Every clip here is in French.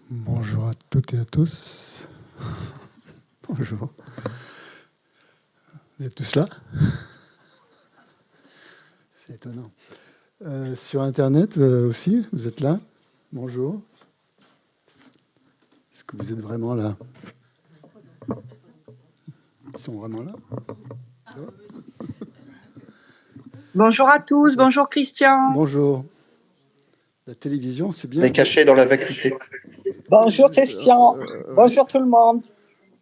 Bonjour à toutes et à tous. Bonjour. Vous êtes tous là? C'est étonnant. Sur Internet aussi, vous êtes là? Bonjour. Est-ce que vous êtes vraiment là? Ils sont vraiment là? Ça va? Bonjour à tous, bonjour Christian. Bonjour. La télévision, c'est bien. On est caché dans la vacuité. Bonjour Christian. Bonjour tout le monde.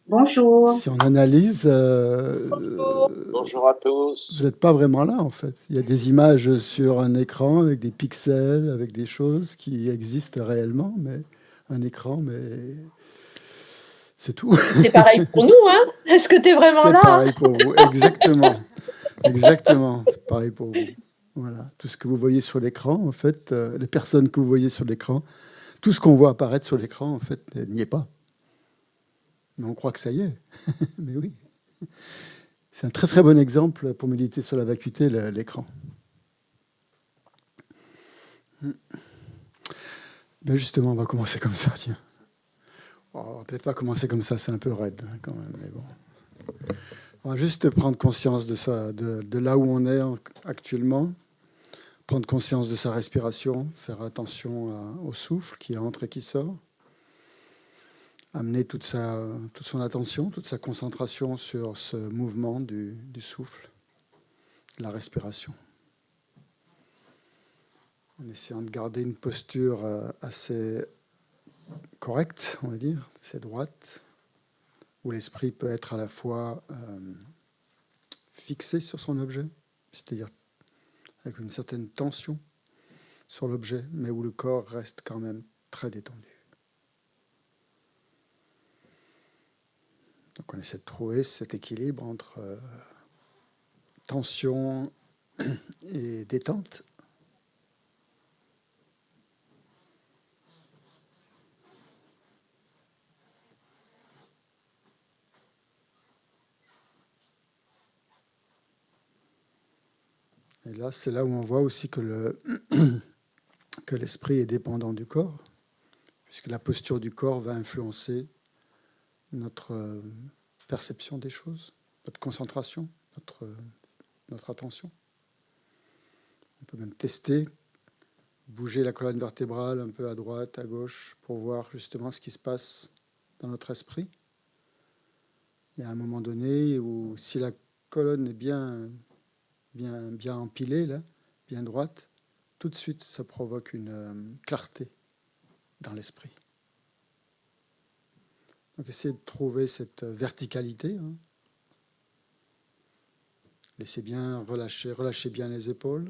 Bonjour. Si on analyse, Bonjour à tous. vous n'êtes pas vraiment là en fait. Il y a des images sur un écran avec des pixels, avec des choses qui existent réellement, mais un écran, mais c'est tout. C'est pareil pour nous, hein? Est-ce que tu es vraiment là? C'est pareil pour vous, exactement. Exactement, c'est pareil pour vous. Voilà, tout ce que vous voyez sur l'écran, en fait, les personnes que vous voyez sur l'écran, tout ce qu'on voit apparaître sur l'écran, en fait, n'y est pas. Mais on croit que ça y est. Mais oui. C'est un très très bon exemple pour méditer sur la vacuité, l'écran. Ben justement, on va commencer comme ça, tiens. Oh, on va peut-être pas commencer comme ça, c'est un peu raide quand même, mais bon. On va juste prendre conscience de ça, de là où on est actuellement, prendre conscience de sa respiration, faire attention au souffle qui entre et qui sort, amener toute son attention, toute sa concentration sur ce mouvement du souffle, de la respiration. En essayant de garder une posture assez correcte, on va dire, assez droite, où l'esprit peut être à la fois fixé sur son objet, c'est-à-dire avec une certaine tension sur l'objet, mais où le corps reste quand même très détendu. Donc on essaie de trouver cet équilibre entre tension et détente. Et là, c'est là où on voit aussi que l'esprit est dépendant du corps, puisque la posture du corps va influencer notre perception des choses, notre concentration, notre attention. On peut même tester, bouger la colonne vertébrale un peu à droite, à gauche, pour voir justement ce qui se passe dans notre esprit. Il y a un moment donné où si la colonne est bien empilée, là, bien droite, tout de suite, ça provoque une clarté dans l'esprit. Donc, essayez de trouver cette verticalité. Hein. Laissez bien relâchez bien les épaules.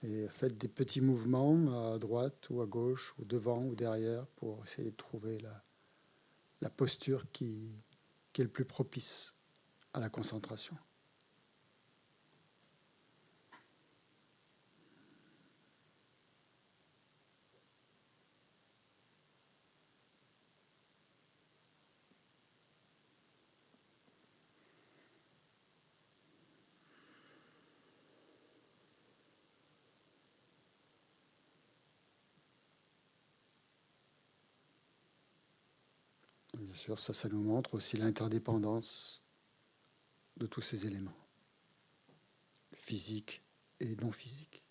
Et faites des petits mouvements à droite ou à gauche, ou devant ou derrière, pour essayer de trouver la posture qui est le plus propice à la concentration. Bien sûr, ça nous montre aussi l'interdépendance de tous ces éléments, physiques et non physiques.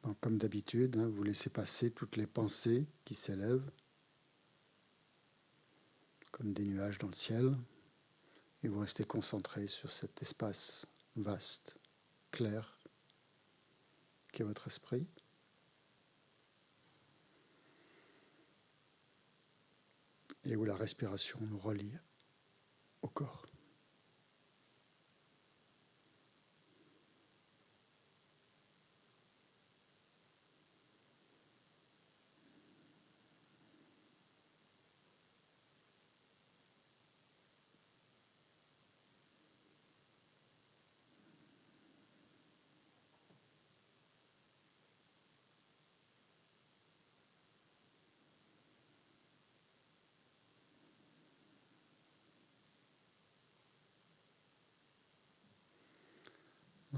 Donc, comme d'habitude, hein, vous laissez passer toutes les pensées qui s'élèvent, comme des nuages dans le ciel, et vous restez concentré sur cet espace vaste, clair, qui est votre esprit. Et où la respiration nous relie au corps.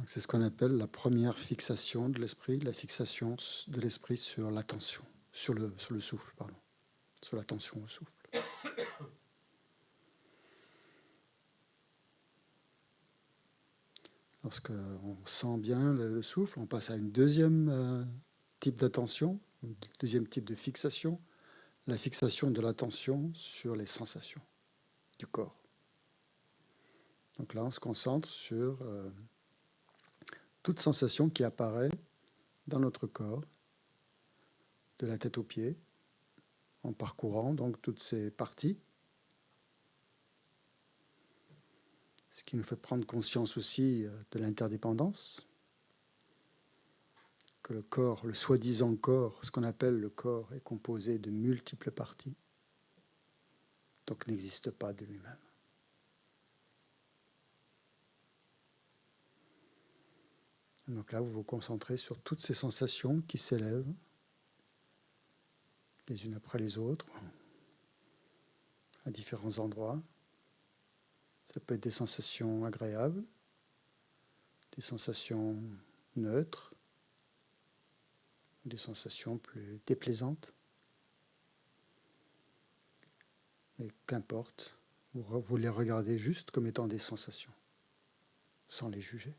Donc, c'est ce qu'on appelle la première fixation de l'esprit, la fixation de l'esprit sur l'attention, sur le souffle, pardon, sur l'attention au souffle. Lorsqu'on sent bien le souffle, on passe à une deuxième type d'attention, un deuxième type de fixation, la fixation de l'attention sur les sensations du corps. Donc là, on se concentre sur toute sensation qui apparaît dans notre corps, de la tête aux pieds, en parcourant donc toutes ces parties, ce qui nous fait prendre conscience aussi de l'interdépendance, que le corps, le soi-disant corps, ce qu'on appelle le corps, est composé de multiples parties, donc n'existe pas de lui-même. Donc là, vous vous concentrez sur toutes ces sensations qui s'élèvent les unes après les autres, à différents endroits. Ça peut être des sensations agréables, des sensations neutres, des sensations plus déplaisantes. Mais qu'importe, vous les regardez juste comme étant des sensations, sans les juger.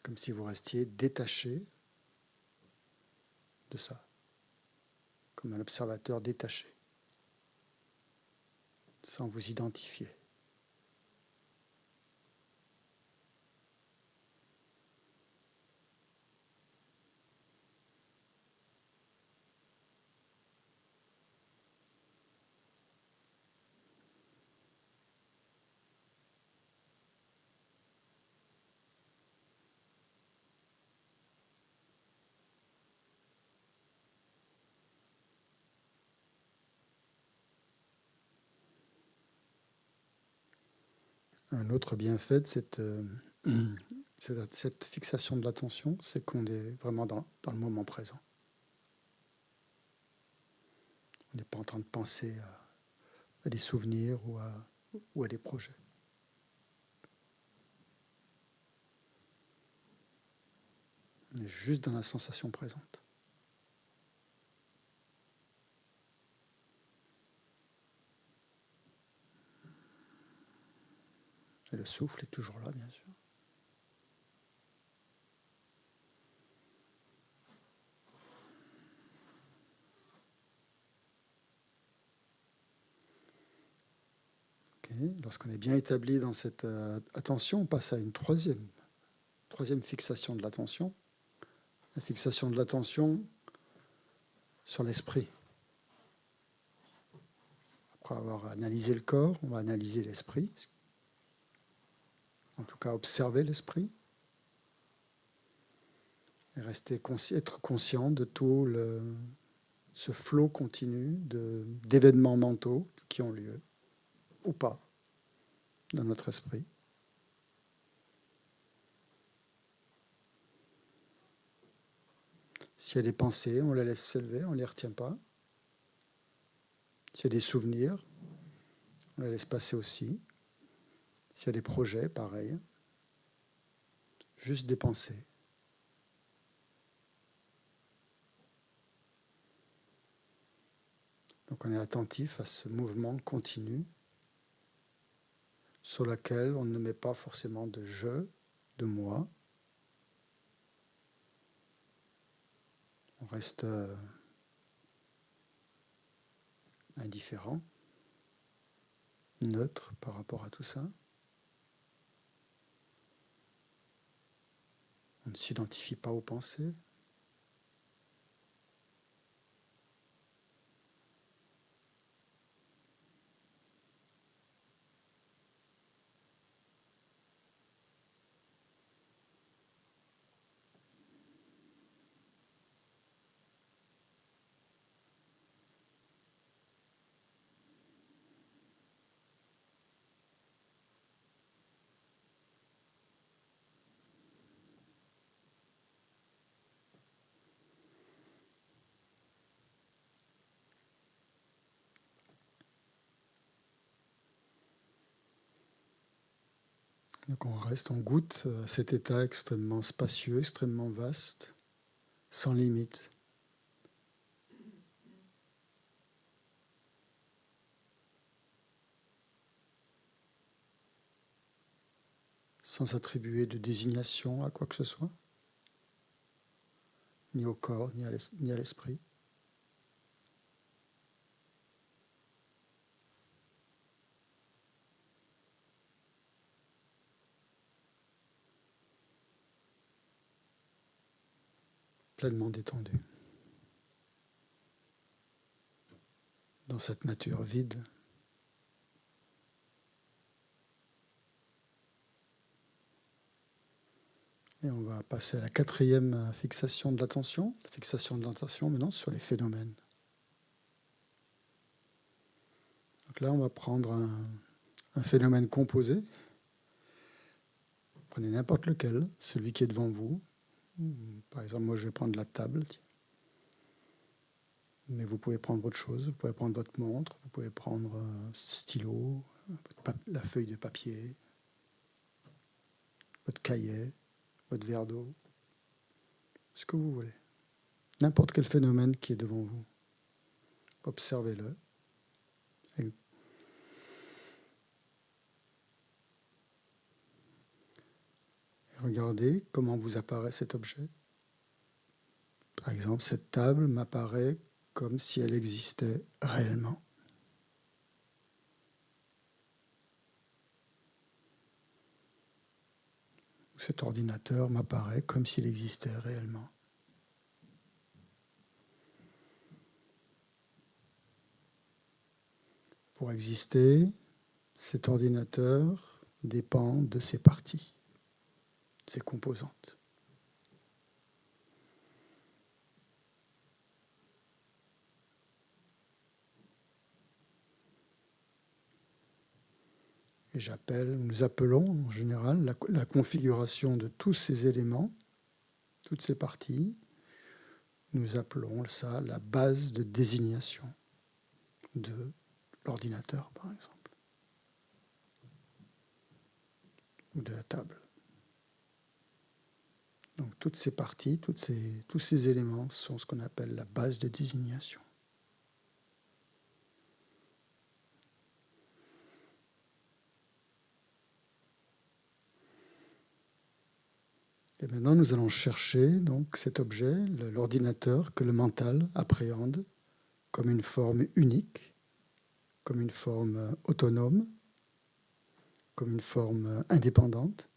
Comme si vous restiez détaché de ça, comme un observateur détaché, sans vous identifier. Un autre bienfait de cette fixation de l'attention, c'est qu'on est vraiment dans le moment présent. On n'est pas en train de penser à des souvenirs ou à des projets. On est juste dans la sensation présente. Et le souffle est toujours là, bien sûr. Okay. Lorsqu'on est bien établi dans cette attention, on passe à une troisième fixation de l'attention. La fixation de l'attention sur l'esprit. Après avoir analysé le corps, on va analyser l'esprit. En tout cas, observer l'esprit. Et être conscient de tout ce flot continu d'événements mentaux qui ont lieu, ou pas, dans notre esprit. S'il y a des pensées, on les laisse s'élever, on ne les retient pas. S'il y a des souvenirs, on les laisse passer aussi. S'il y a des projets, pareil. Juste des pensées. Donc on est attentif à ce mouvement continu sur lequel on ne met pas forcément de je, de moi. On reste indifférent, neutre par rapport à tout ça. On ne s'identifie pas aux pensées. Donc on goûte à cet état extrêmement spacieux, extrêmement vaste, sans limite. Sans s'attribuer de désignation à quoi que ce soit, ni au corps, ni à l'esprit. Pleinement détendu. Dans cette nature vide. Et on va passer à la 4e fixation de l'attention. La fixation de l'attention maintenant sur les phénomènes. Donc là, on va prendre un phénomène composé. Prenez n'importe lequel, celui qui est devant vous. Par exemple, moi, je vais prendre la table. Mais vous pouvez prendre autre chose. Vous pouvez prendre votre montre, vous pouvez prendre un stylo, la feuille de papier, votre cahier, votre verre d'eau, ce que vous voulez. N'importe quel phénomène qui est devant vous. Observez-le. Et regardez comment vous apparaît cet objet. Par exemple, cette table m'apparaît comme si elle existait réellement. Cet ordinateur m'apparaît comme s'il existait réellement. Pour exister, cet ordinateur dépend de ses parties, de ses composantes. Et nous appelons en général la configuration de tous ces éléments, toutes ces parties, nous appelons ça la base de désignation de l'ordinateur, par exemple, ou de la table. Donc toutes ces parties, tous ces éléments sont ce qu'on appelle la base de désignation. Et maintenant, nous allons chercher donc cet objet, l'ordinateur, que le mental appréhende comme une forme unique, comme une forme autonome, comme une forme indépendante.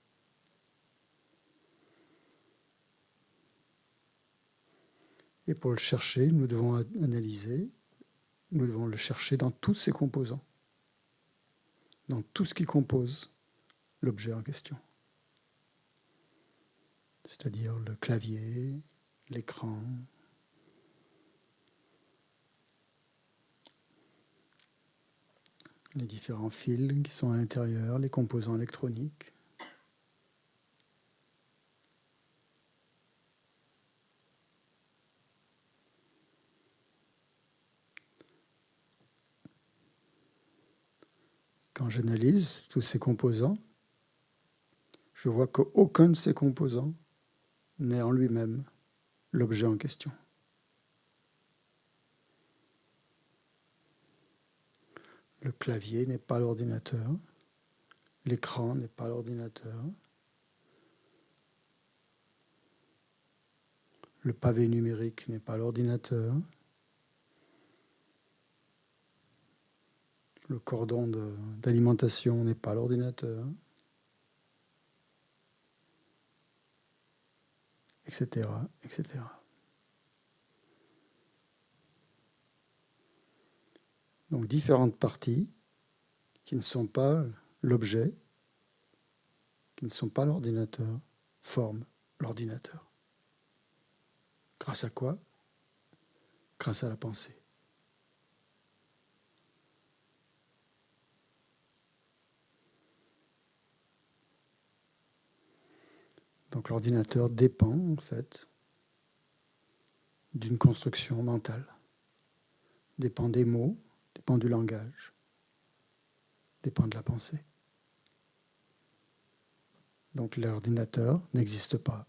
Et pour le chercher, nous devons analyser, nous devons le chercher dans tous ses composants, dans tout ce qui compose l'objet en question. C'est-à-dire le clavier, l'écran, les différents fils qui sont à l'intérieur, les composants électroniques. Quand j'analyse tous ces composants, je vois qu'aucun de ces composants n'est en lui-même l'objet en question. Le clavier n'est pas l'ordinateur, l'écran n'est pas l'ordinateur, le pavé numérique n'est pas l'ordinateur, le cordon d'alimentation n'est pas l'ordinateur, etc., etc. Donc différentes parties qui ne sont pas l'objet, qui ne sont pas l'ordinateur, forment l'ordinateur. Grâce à quoi ? Grâce à la pensée. Donc l'ordinateur dépend en fait d'une construction mentale, dépend des mots, dépend du langage, dépend de la pensée. Donc l'ordinateur n'existe pas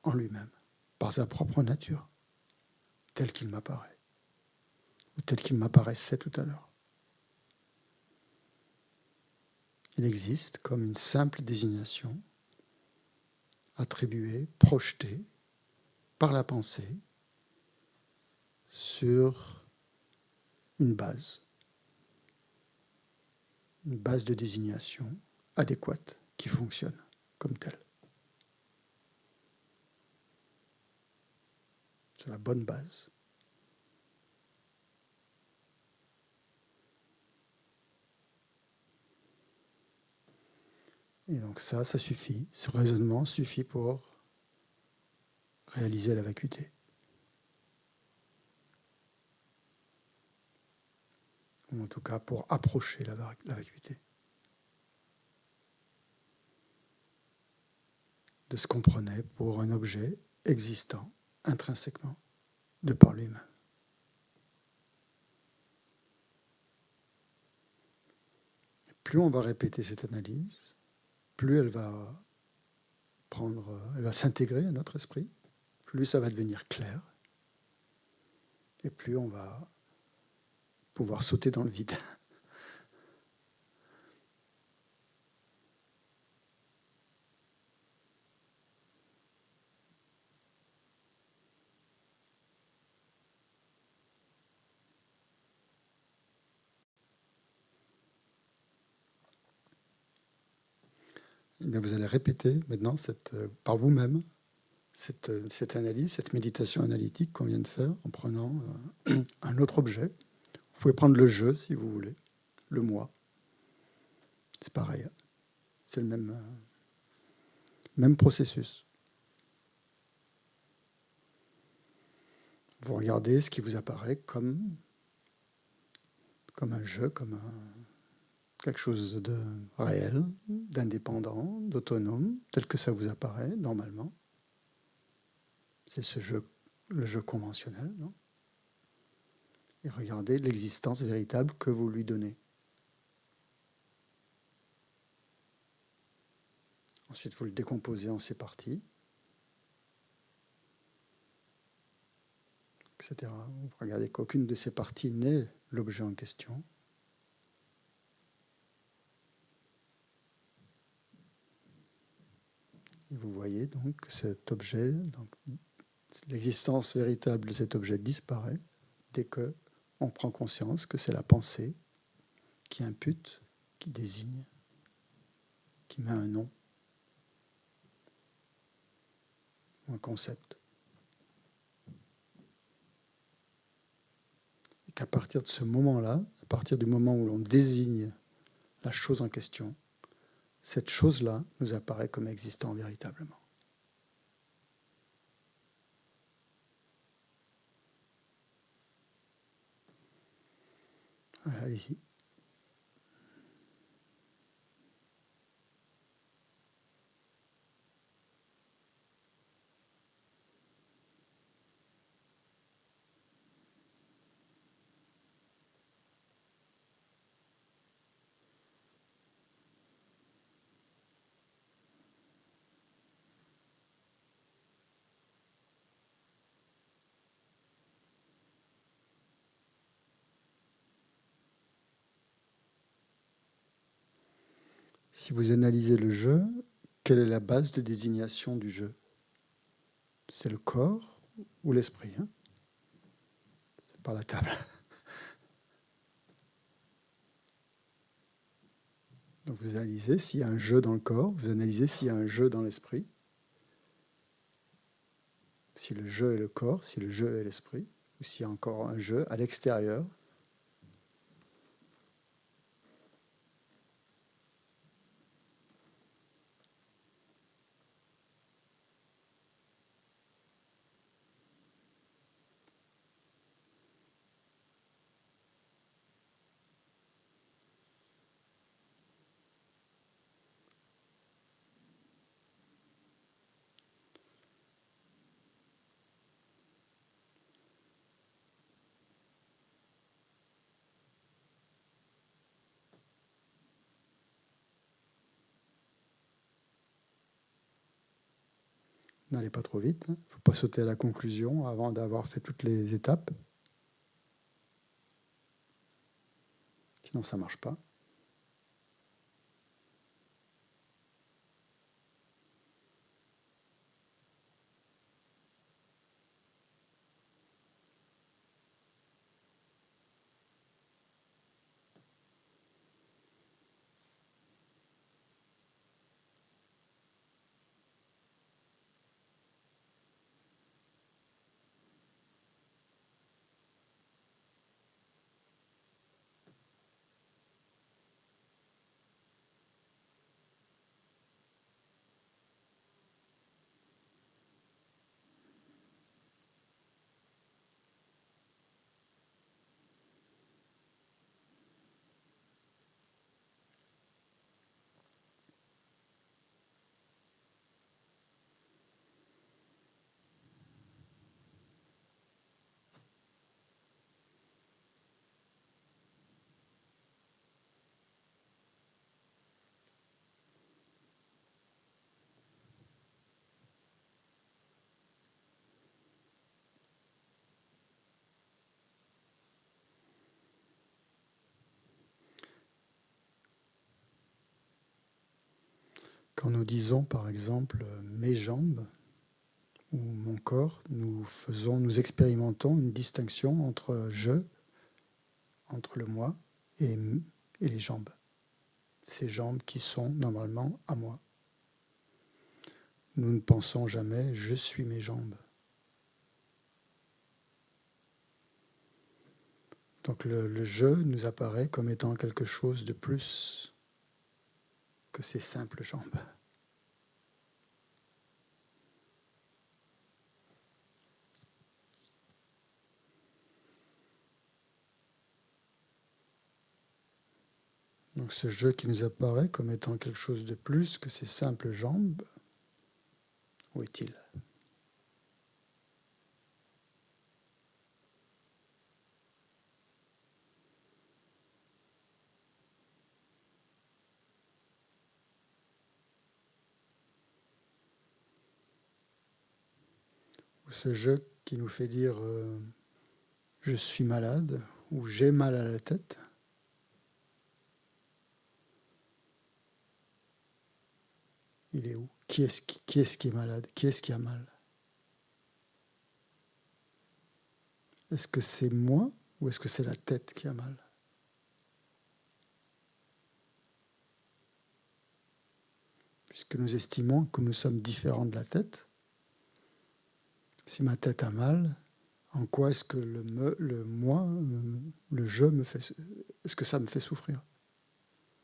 en lui-même, par sa propre nature, tel qu'il m'apparaît, ou tel qu'il m'apparaissait tout à l'heure. Il existe comme une simple désignation attribuée, projetée par la pensée sur une base de désignation adéquate qui fonctionne comme telle. C'est la bonne base. Et donc ça suffit, ce raisonnement suffit pour réaliser la vacuité. Ou en tout cas pour approcher la vacuité. De ce qu'on prenait pour un objet existant intrinsèquement, de par lui-même. Plus on va répéter cette analyse, plus elle va s'intégrer à notre esprit, plus ça va devenir clair, et plus on va pouvoir sauter dans le vide. Eh bien, vous allez répéter maintenant par vous-même cette analyse, cette méditation analytique qu'on vient de faire en prenant un autre objet. Vous pouvez prendre le je si vous voulez, le moi. C'est pareil, c'est le même processus. Vous regardez ce qui vous apparaît comme un jeu, comme quelque chose de réel, d'indépendant, d'autonome, tel que ça vous apparaît normalement. C'est le jeu conventionnel, non ? Et regardez l'existence véritable que vous lui donnez. Ensuite, vous le décomposez en ses parties, etc. Vous regardez qu'aucune de ces parties n'est l'objet en question. Et vous voyez donc que cet objet, l'existence véritable de cet objet disparaît dès qu'on prend conscience que c'est la pensée qui impute, qui désigne, qui met un nom, un concept. Et qu'à partir de ce moment-là, à partir du moment où l'on désigne la chose en question, cette chose-là nous apparaît comme existant véritablement. Voilà, allez-y. Si vous analysez le jeu, quelle est la base de désignation du jeu ? C'est le corps ou l'esprit, hein ? C'est pas la table. Donc vous analysez s'il y a un jeu dans le corps, vous analysez s'il y a un jeu dans l'esprit. Si le jeu est le corps, si le jeu est l'esprit, ou s'il y a encore un jeu à l'extérieur. N'allez pas trop vite. Il ne faut pas sauter à la conclusion avant d'avoir fait toutes les étapes. Sinon, ça ne marche pas. Quand nous disons, par exemple, mes jambes ou mon corps, nous expérimentons une distinction entre je, entre le moi et les jambes. Ces jambes qui sont normalement à moi. Nous ne pensons jamais « je suis mes jambes ». Donc le je nous apparaît comme étant quelque chose de plus que ces simples jambes. Donc ce je qui nous apparaît comme étant quelque chose de plus que ces simples jambes, où est-il ? Ou ce je qui nous fait dire je suis malade ou j'ai mal à la tête. Il est où ? Qui est-ce qui est malade ? Qui est-ce qui a mal ? Est-ce que c'est moi ou est-ce que c'est la tête qui a mal ? Puisque nous estimons que nous sommes différents de la tête, si ma tête a mal, en quoi est-ce que le moi, le je me fait... Est-ce que ça me fait souffrir ?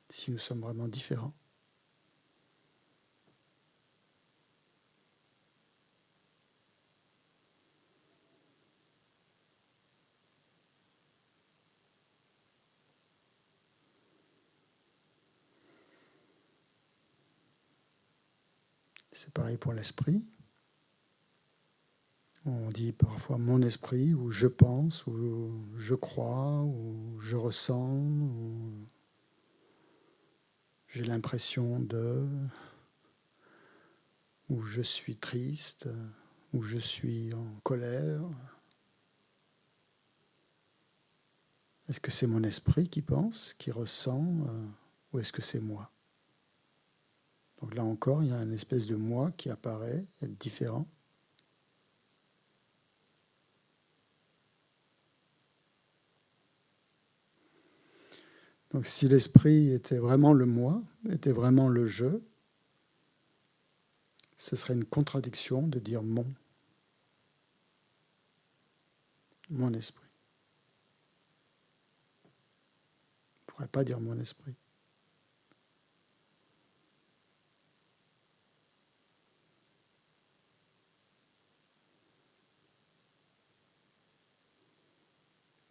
Si nous sommes vraiment différents. C'est pareil pour l'esprit. On dit parfois mon esprit, ou je pense, ou je crois, ou je ressens, ou j'ai l'impression de, ou je suis triste, ou je suis en colère. Est-ce que c'est mon esprit qui pense, qui ressent, ou est-ce que c'est moi ? Donc là encore, il y a une espèce de moi qui apparaît, être différent. Donc si l'esprit était vraiment le moi, était vraiment le je, ce serait une contradiction de dire mon esprit. On ne pourrait pas dire mon esprit.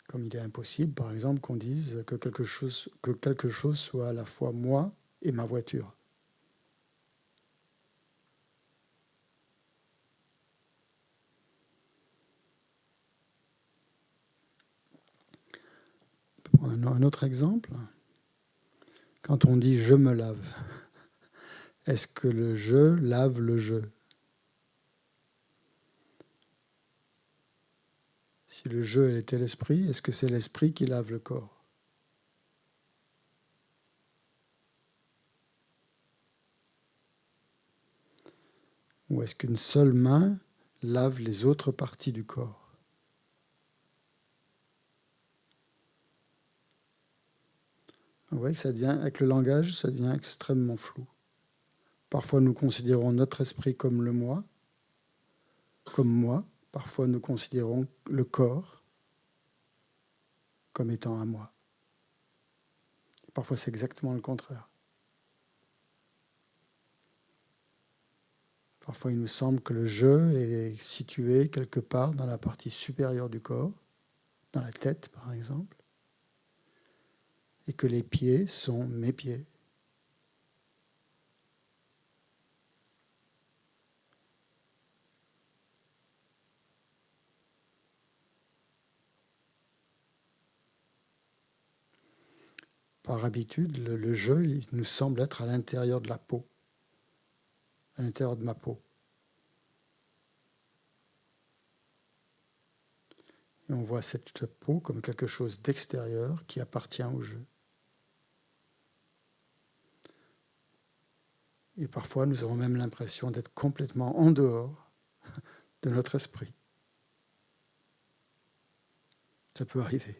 Comme il est impossible, par exemple, qu'on dise que quelque chose soit à la fois moi et ma voiture. On peut prendre un autre exemple. Quand on dit « je me lave », est-ce que le « je » lave le « je » ? Si le je était l'esprit, est-ce que c'est l'esprit qui lave le corps? Ou est-ce qu'une seule main lave les autres parties du corps? Vous voyez que ça devient, avec le langage, ça devient extrêmement flou. Parfois, nous considérons notre esprit comme le moi, comme moi. Parfois, nous considérons le corps comme étant un moi. Parfois, c'est exactement le contraire. Parfois, il nous semble que le je est situé quelque part dans la partie supérieure du corps, dans la tête, par exemple, et que les pieds sont mes pieds. Par habitude, le je, il nous semble être à l'intérieur de la peau, à l'intérieur de ma peau. Et on voit cette peau comme quelque chose d'extérieur qui appartient au je. Et parfois, nous avons même l'impression d'être complètement en dehors de notre esprit. Ça peut arriver.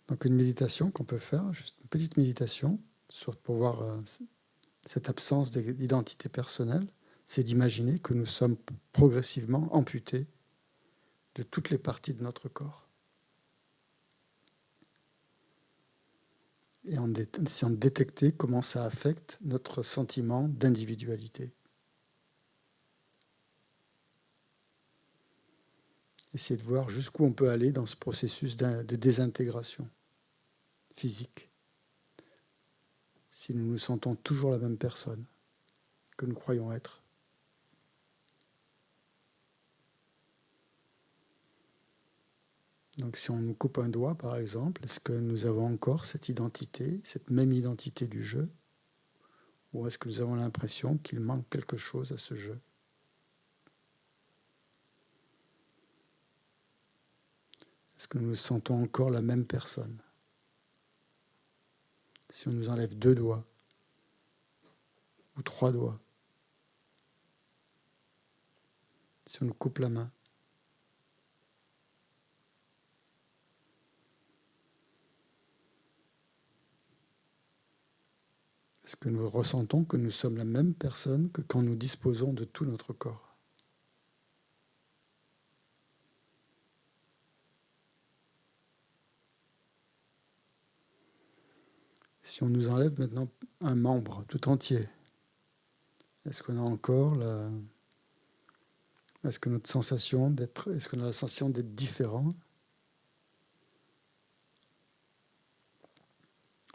Donc une méditation qu'on peut faire, juste une petite méditation pour voir cette absence d'identité personnelle, c'est d'imaginer que nous sommes progressivement amputés de toutes les parties de notre corps. Et en essayant de détecter comment ça affecte notre sentiment d'individualité. Essayer de voir jusqu'où on peut aller dans ce processus de désintégration physique. Si nous nous sentons toujours la même personne que nous croyons être. Donc si on nous coupe un doigt, par exemple, est-ce que nous avons encore cette identité, cette même identité du jeu? Ou est-ce que nous avons l'impression qu'il manque quelque chose à ce jeu? Est-ce que nous nous sentons encore la même personne? Si on nous enlève 2 doigts, ou 3 doigts, si on nous coupe la main, est-ce que nous ressentons que nous sommes la même personne que quand nous disposons de tout notre corps? Si on nous enlève maintenant un membre tout entier, est-ce qu'on a encore est-ce que notre sensation d'être, est-ce qu'on a la sensation d'être différent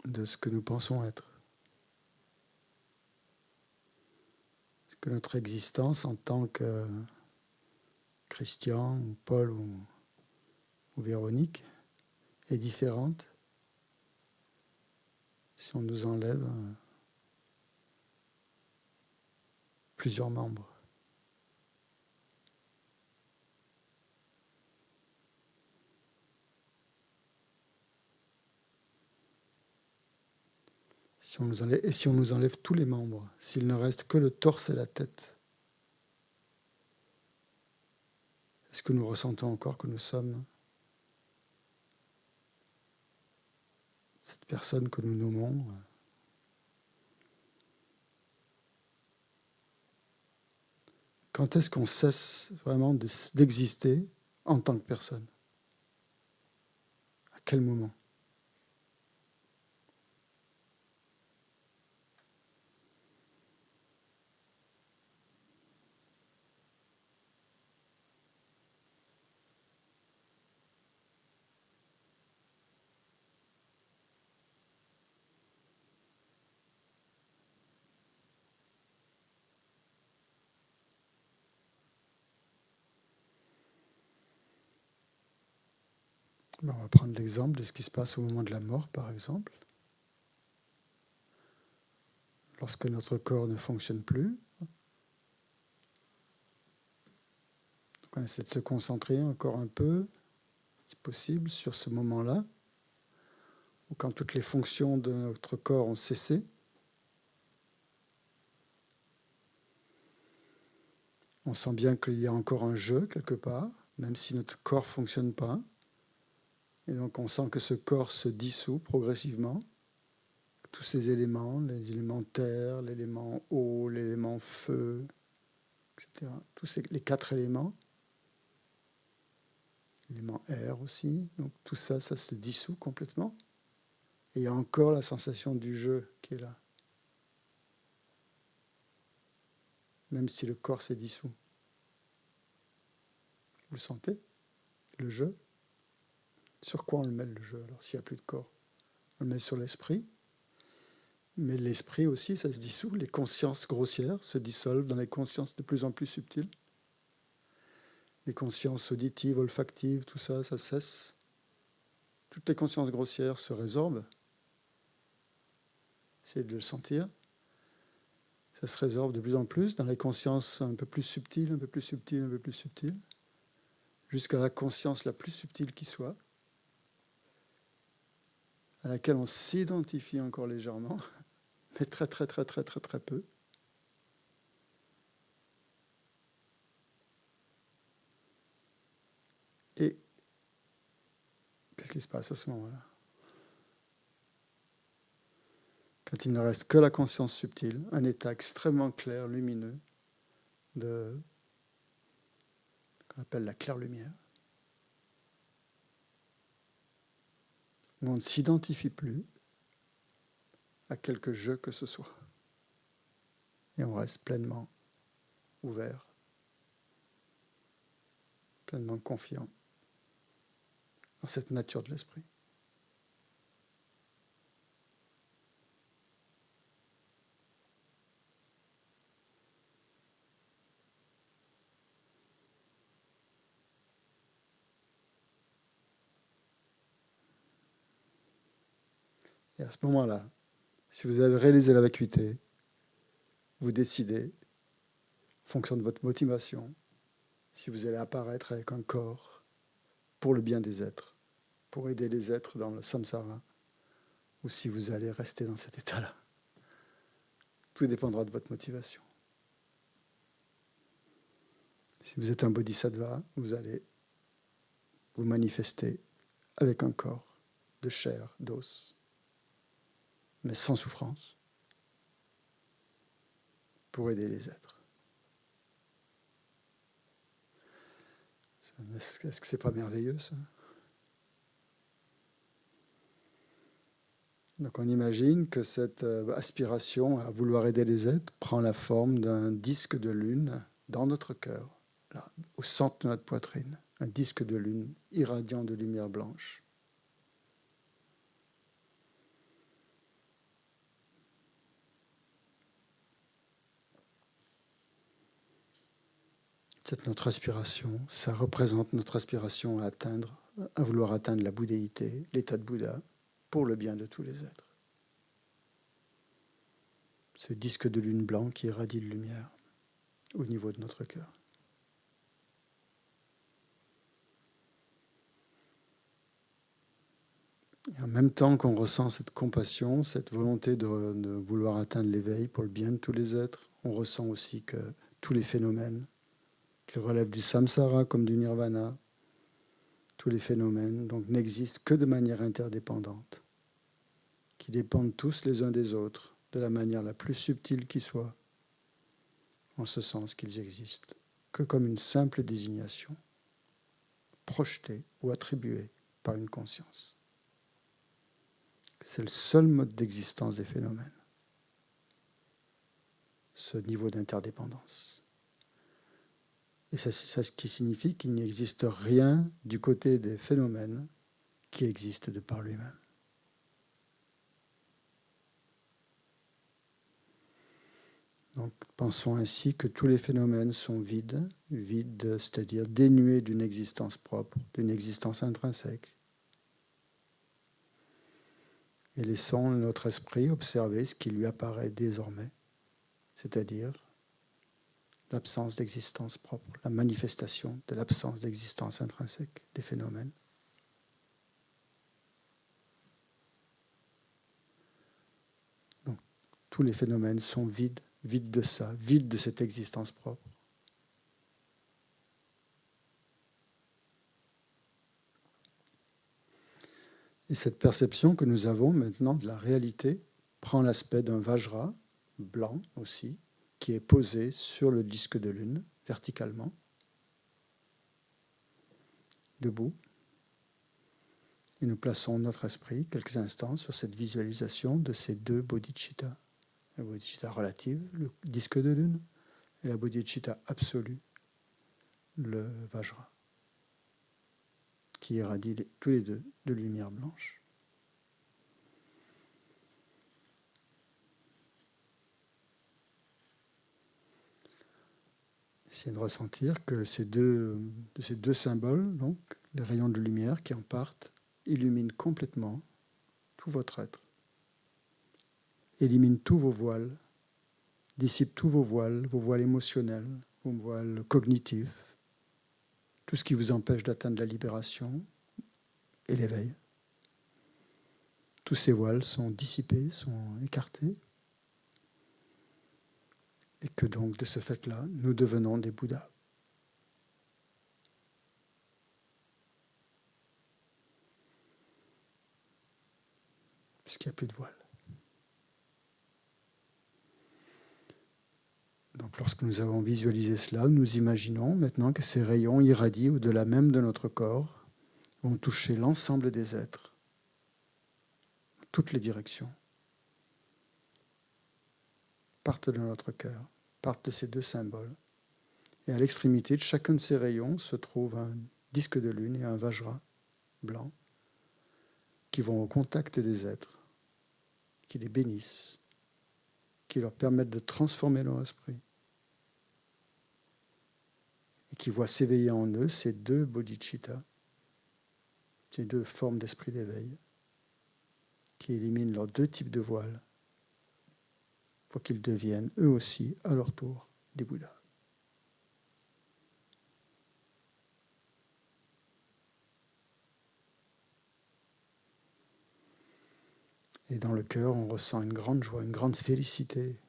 de ce que nous pensons être? Est-ce que notre existence en tant que Christian, ou Paul ou Véronique est différente si on nous enlève plusieurs membres? Et si on nous enlève tous les membres, s'il ne reste que le torse et la tête, est-ce que nous ressentons encore que nous sommes cette personne que nous nommons? Quand est-ce qu'on cesse vraiment d'exister en tant que personne? À quel moment? On va prendre l'exemple de ce qui se passe au moment de la mort, par exemple. Lorsque notre corps ne fonctionne plus, donc on essaie de se concentrer encore un peu, si possible, sur ce moment-là, où quand toutes les fonctions de notre corps ont cessé, on sent bien qu'il y a encore un jeu quelque part, même si notre corps ne fonctionne pas. Et donc on sent que ce corps se dissout progressivement. Tous ces éléments, les éléments terre, l'élément eau, l'élément feu, etc. Tous les 4 éléments. L'élément air aussi. Donc tout ça, ça se dissout complètement. Et il y a encore la sensation du jeu qui est là. Même si le corps s'est dissous. Vous le sentez, le jeu? Sur quoi on le met, le jeu, alors, s'il n'y a plus de corps? On le met sur l'esprit. Mais l'esprit aussi, ça se dissout. Les consciences grossières se dissolvent dans les consciences de plus en plus subtiles. Les consciences auditives, olfactives, tout ça, ça cesse. Toutes les consciences grossières se résorbent. Essayez de le sentir. Ça se résorbe de plus en plus dans les consciences un peu plus subtiles, un peu plus subtiles, un peu plus subtiles, jusqu'à la conscience la plus subtile qui soit, à laquelle on s'identifie encore légèrement, mais très très très très très très peu. Et qu'est-ce qui se passe à ce moment-là? Quand il ne reste que la conscience subtile, un état extrêmement clair, lumineux, qu'on appelle la claire-lumière, où on ne s'identifie plus à quelque jeu que ce soit. Et on reste pleinement ouvert, pleinement confiant dans cette nature de l'esprit. Et à ce moment-là, si vous avez réalisé la vacuité, vous décidez, en fonction de votre motivation, si vous allez apparaître avec un corps pour le bien des êtres, pour aider les êtres dans le samsara, ou si vous allez rester dans cet état-là. Tout dépendra de votre motivation. Si vous êtes un bodhisattva, vous allez vous manifester avec un corps de chair, d'os, mais sans souffrance, pour aider les êtres. Est-ce que c'est pas merveilleux, ça? Donc on imagine que cette aspiration à vouloir aider les êtres prend la forme d'un disque de lune dans notre cœur, là, au centre de notre poitrine, un disque de lune irradiant de lumière blanche. C'est notre aspiration, ça représente notre aspiration à vouloir atteindre la bouddhéité, l'état de Bouddha, pour le bien de tous les êtres. Ce disque de lune blanc qui irradie de lumière au niveau de notre cœur. Et en même temps qu'on ressent cette compassion, cette volonté de vouloir atteindre l'éveil pour le bien de tous les êtres, on ressent aussi que tous les phénomènes qui relèvent du samsara comme du nirvana, tous les phénomènes donc n'existent que de manière interdépendante, qui dépendent tous les uns des autres, de la manière la plus subtile qui soit, en ce sens qu'ils existent que comme une simple désignation, projetée ou attribuée par une conscience. C'est le seul mode d'existence des phénomènes, ce niveau d'interdépendance. Et c'est ce qui signifie qu'il n'existe rien du côté des phénomènes qui existe de par lui-même. Donc, pensons ainsi que tous les phénomènes sont vides, c'est-à-dire dénués d'une existence propre, d'une existence intrinsèque, et laissons notre esprit observer ce qui lui apparaît désormais, c'est-à-dire l'absence d'existence propre, la manifestation de l'absence d'existence intrinsèque des phénomènes. Donc, tous les phénomènes sont vides, vides de ça, vides de cette existence propre. Et cette perception que nous avons maintenant de la réalité prend l'aspect d'un Vajra, blanc aussi, qui est posé sur le disque de lune, verticalement, debout. Et nous plaçons notre esprit quelques instants sur cette visualisation de ces deux bodhicitta. La bodhicitta relative, le disque de lune, et la bodhicitta absolue, le Vajra, qui irradie tous les deux de lumière blanche. Essayez de ressentir que ces deux symboles, donc les rayons de lumière qui en partent, illuminent complètement tout votre être, éliminent tous vos voiles, dissipent tous vos voiles émotionnels, vos voiles cognitifs, tout ce qui vous empêche d'atteindre la libération et l'éveil. Tous ces voiles sont dissipés, sont écartés, et que donc, de ce fait-là, nous devenons des Bouddhas. Puisqu'il n'y a plus de voile. Donc, lorsque nous avons visualisé cela, nous imaginons maintenant que ces rayons irradient au-delà même de notre corps, vont toucher l'ensemble des êtres, dans toutes les directions, partent de notre cœur, partent de ces deux symboles. Et à l'extrémité de chacun de ces rayons se trouve un disque de lune et un Vajra blanc qui vont au contact des êtres, qui les bénissent, qui leur permettent de transformer leur esprit et qui voient s'éveiller en eux ces deux bodhicittas, ces deux formes d'esprit d'éveil qui éliminent leurs deux types de voiles pour qu'ils deviennent eux aussi, à leur tour, des Bouddhas. Et dans le cœur, on ressent une grande joie, une grande félicité,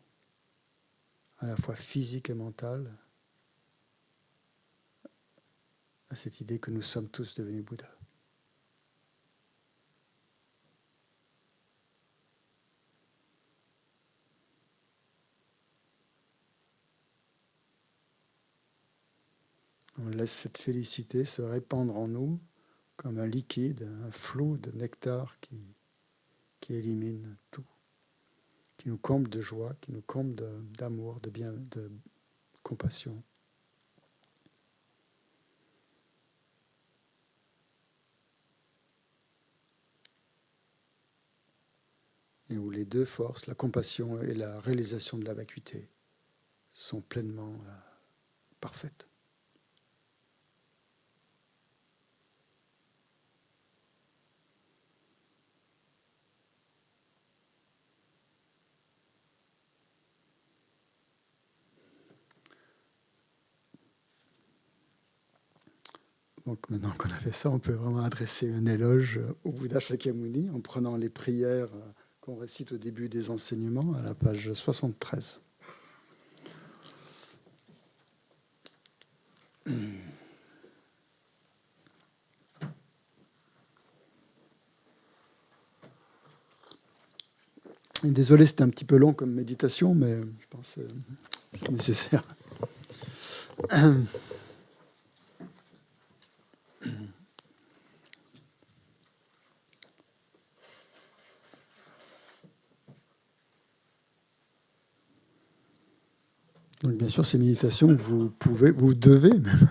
à la fois physique et mentale, à cette idée que nous sommes tous devenus Bouddhas. On laisse cette félicité se répandre en nous comme un liquide, un flot de nectar qui élimine tout, qui nous comble de joie, qui nous comble d'amour, de bien, de compassion. Et où les deux forces, la compassion et la réalisation de la vacuité, sont pleinement parfaites. Donc maintenant qu'on a fait ça, on peut vraiment adresser un éloge au Bouddha Shakyamuni en prenant les prières qu'on récite au début des enseignements à la page 73. Désolé, c'était un petit peu long comme méditation, mais je pense que c'est nécessaire. Donc bien sûr, ces méditations, vous devez même,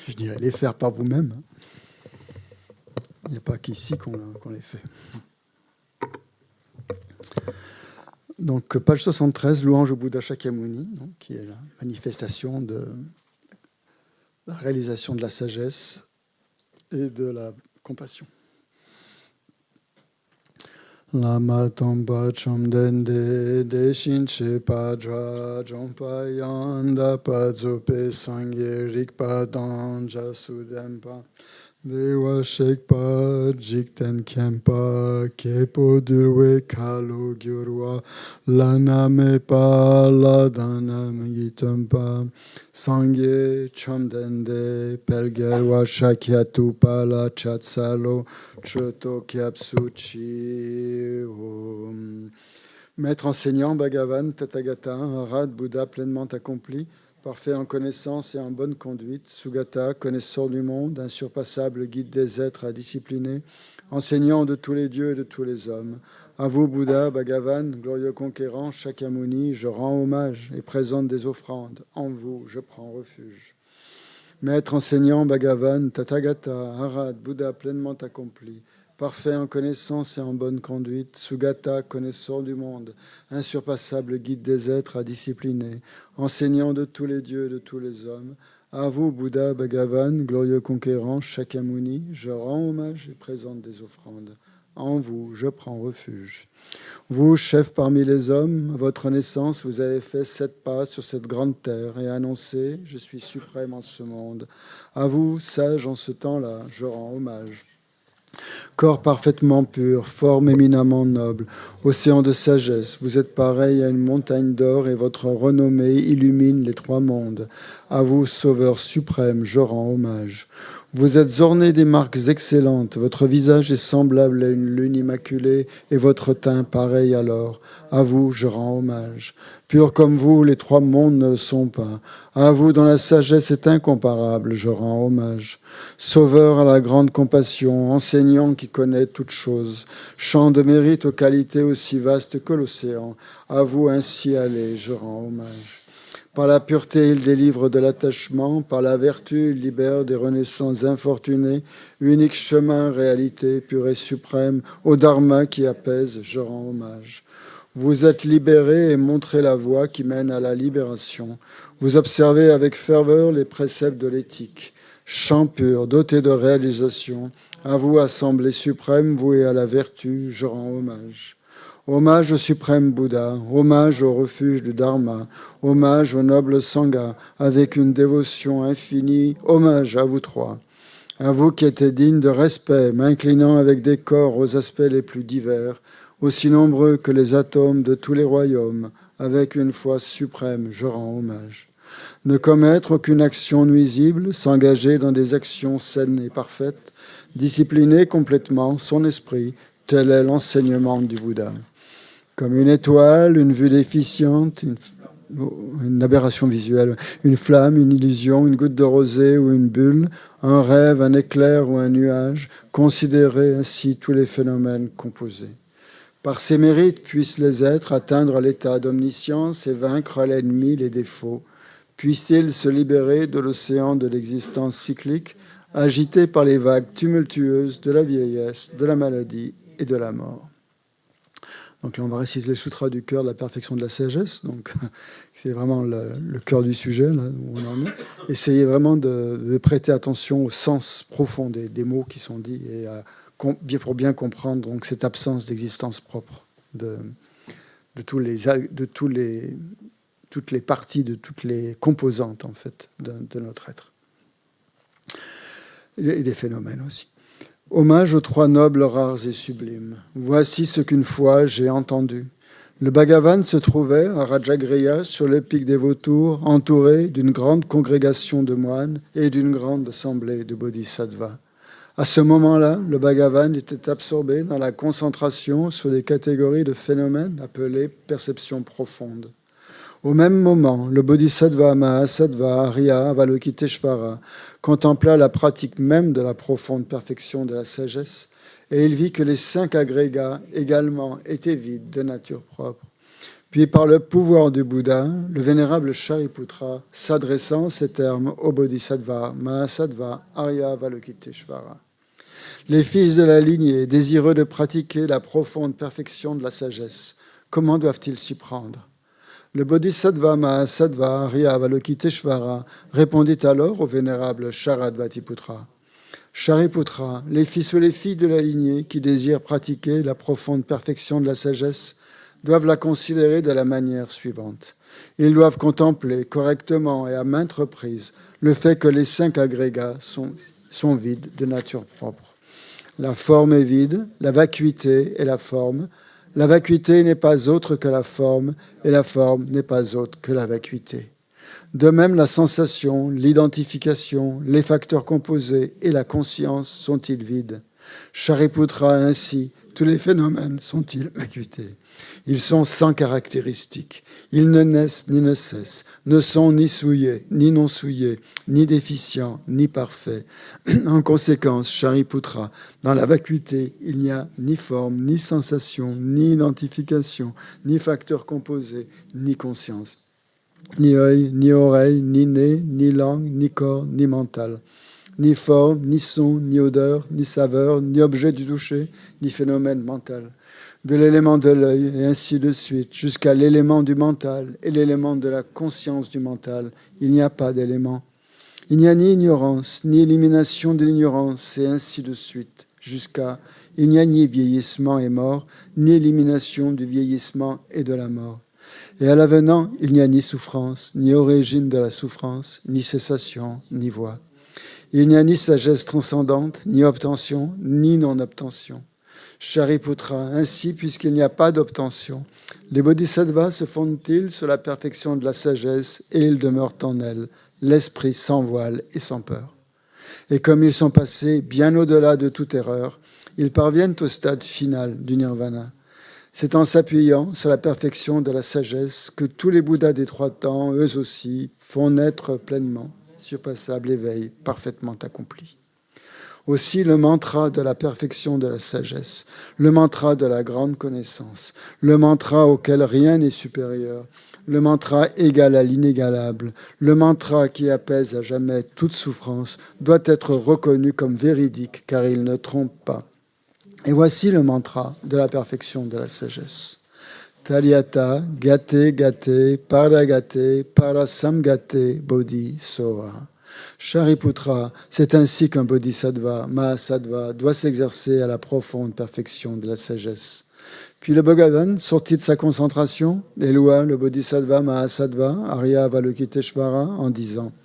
je dirais, les faire par vous-même. Il n'y a pas qu'ici qu'on les fait. Donc, page 73, louange au Bouddha Shakyamuni, donc, qui est la manifestation de la réalisation de la sagesse et de la compassion. Lama tomba chomdende deshin she padra jompa yanda padzope sangye rikpa danja sudempa dewa shekpa jikten kempa kepo durwe kalo gyurwa laname pa ladanam gitumpa sangye chomdende pelgerwa shakyatu pala chatsalo choto kyapsuchi om. Maître enseignant, Bhagavan, Tathagata, Arhat, Bouddha pleinement accompli, parfait en connaissance et en bonne conduite, Sugata, connaisseur du monde, insurpassable guide des êtres à discipliner, enseignant de tous les dieux et de tous les hommes. À vous, Bouddha, Bhagavan, glorieux conquérant, Shakyamuni, je rends hommage et présente des offrandes. En vous, je prends refuge. Maître enseignant, Bhagavan, Tathagata, Arhat, Bouddha pleinement accompli, parfait en connaissance et en bonne conduite, Sugata, connaisseur du monde, insurpassable guide des êtres à discipliner, enseignant de tous les dieux et de tous les hommes. À vous, Bouddha, Bhagavan, glorieux conquérant, Shakyamuni, je rends hommage et présente des offrandes. En vous, je prends refuge. Vous, chef parmi les hommes, à votre naissance, vous avez fait 7 pas sur cette grande terre et annoncé « Je suis suprême en ce monde ». À vous, sage en ce temps-là, je rends hommage. Corps parfaitement pur, forme éminemment noble, océan de sagesse, vous êtes pareil à une montagne d'or et votre renommée illumine les 3 mondes. À vous, sauveur suprême, je rends hommage. Vous êtes orné des marques excellentes, votre visage est semblable à une lune immaculée et votre teint pareil à l'or. À vous, je rends hommage. Pur comme vous, les 3 mondes ne le sont pas. À vous, dont la sagesse est incomparable, je rends hommage. Sauveur à la grande compassion, enseignant qui connaît toutes choses, chant de mérite aux qualités aussi vastes que l'océan. À vous ainsi allez, je rends hommage. Par la pureté, il délivre de l'attachement. Par la vertu, il libère des renaissances infortunées. Unique chemin, réalité, pure et suprême. Au Dharma qui apaise, je rends hommage. Vous êtes libérés et montrez la voie qui mène à la libération. Vous observez avec ferveur les préceptes de l'éthique. Chant pur, doté de réalisation. À vous, assemblée suprême, vouée à la vertu, je rends hommage. Hommage au suprême Bouddha, hommage au refuge du Dharma, hommage au noble Sangha, avec une dévotion infinie, hommage à vous 3. À vous qui êtes dignes de respect, m'inclinant avec décor aux aspects les plus divers, aussi nombreux que les atomes de tous les royaumes, avec une foi suprême, je rends hommage. Ne commettre aucune action nuisible, s'engager dans des actions saines et parfaites, discipliner complètement son esprit, tel est l'enseignement du Bouddha. Comme une étoile, une vue déficiente, une aberration visuelle, une flamme, une illusion, une goutte de rosée ou une bulle, un rêve, un éclair ou un nuage, considérez ainsi tous les phénomènes composés. Par ces mérites puissent les êtres atteindre l'état d'omniscience et vaincre à l'ennemi les défauts. Puissent-ils se libérer de l'océan de l'existence cyclique, agité par les vagues tumultueuses de la vieillesse, de la maladie et de la mort. Donc là, on va réciter les sutras du cœur de la perfection de la sagesse. Donc, c'est vraiment le cœur du sujet, là où on en est. Essayez vraiment de prêter attention au sens profond des mots qui sont dits et pour bien comprendre donc, cette absence d'existence propre de toutes les parties, de toutes les composantes, en fait, de notre être. Et des phénomènes aussi. Hommage aux 3 nobles, rares et sublimes. Voici ce qu'une fois j'ai entendu. Le Bhagavan se trouvait à Rajagriha, sur le pic des vautours, entouré d'une grande congrégation de moines et d'une grande assemblée de bodhisattvas. À ce moment-là, le Bhagavan était absorbé dans la concentration sur les catégories de phénomènes appelées perceptions profondes. Au même moment, le Bodhisattva Mahasattva Arya Avalokiteshvara contempla la pratique même de la profonde perfection de la sagesse et il vit que les 5 agrégats également étaient vides de nature propre. Puis par le pouvoir du Bouddha, le vénérable Shariputra s'adressant en ces termes au Bodhisattva Mahasattva Arya Avalokiteshvara. Les fils de la lignée, désireux de pratiquer la profonde perfection de la sagesse, comment doivent-ils s'y prendre ? Le Bodhisattva Mahasattva Arya Avalokiteshvara répondit alors au vénérable Sharadvatiputra. Shariputra, les fils ou les filles de la lignée qui désirent pratiquer la profonde perfection de la sagesse doivent la considérer de la manière suivante. Ils doivent contempler correctement et à maintes reprises le fait que les 5 agrégats sont vides de nature propre. La forme est vide, la vacuité est la forme. La vacuité n'est pas autre que la forme, et la forme n'est pas autre que la vacuité. De même, la sensation, l'identification, les facteurs composés et la conscience sont-ils vides? Shariputra, ainsi, tous les phénomènes sont-ils vacuités? Ils sont sans caractéristiques. Ils ne naissent ni ne cessent, ne sont ni souillés, ni non souillés, ni déficients, ni parfaits. En conséquence, Shariputra, dans la vacuité, il n'y a ni forme, ni sensation, ni identification, ni facteurs composés, ni conscience. Ni œil, ni oreille, ni nez, ni langue, ni corps, ni mental. Ni forme, ni son, ni odeur, ni saveur, ni objet du toucher, ni phénomène mental. De l'élément de l'œil, et ainsi de suite, jusqu'à l'élément du mental et l'élément de la conscience du mental, il n'y a pas d'élément. Il n'y a ni ignorance, ni élimination de l'ignorance, et ainsi de suite, jusqu'à il n'y a ni vieillissement et mort, ni élimination du vieillissement et de la mort. Et à l'avenant, il n'y a ni souffrance, ni origine de la souffrance, ni cessation, ni voie. Il n'y a ni sagesse transcendante, ni obtention, ni non-obtention. Shariputra, ainsi, puisqu'il n'y a pas d'obtention, les bodhisattvas se fondent-ils sur la perfection de la sagesse et ils demeurent en elle, l'esprit sans voile et sans peur. Et comme ils sont passés bien au-delà de toute erreur, ils parviennent au stade final du nirvana. C'est en s'appuyant sur la perfection de la sagesse que tous les Bouddhas des 3 temps, eux aussi, font naître pleinement, surpassable éveil parfaitement accompli. Aussi le mantra de la perfection de la sagesse, le mantra de la grande connaissance, le mantra auquel rien n'est supérieur, le mantra égal à l'inégalable, le mantra qui apaise à jamais toute souffrance, doit être reconnu comme véridique car il ne trompe pas. Et voici le mantra de la perfection de la sagesse. Taryata gate gate paragate parasamgate bodhi soha. Shariputra, c'est ainsi qu'un bodhisattva, mahasattva, doit s'exercer à la profonde perfection de la sagesse. Puis le Bhagavan, sorti de sa concentration, éloua le bodhisattva mahasattva, Arya Avalokiteshvara, en disant «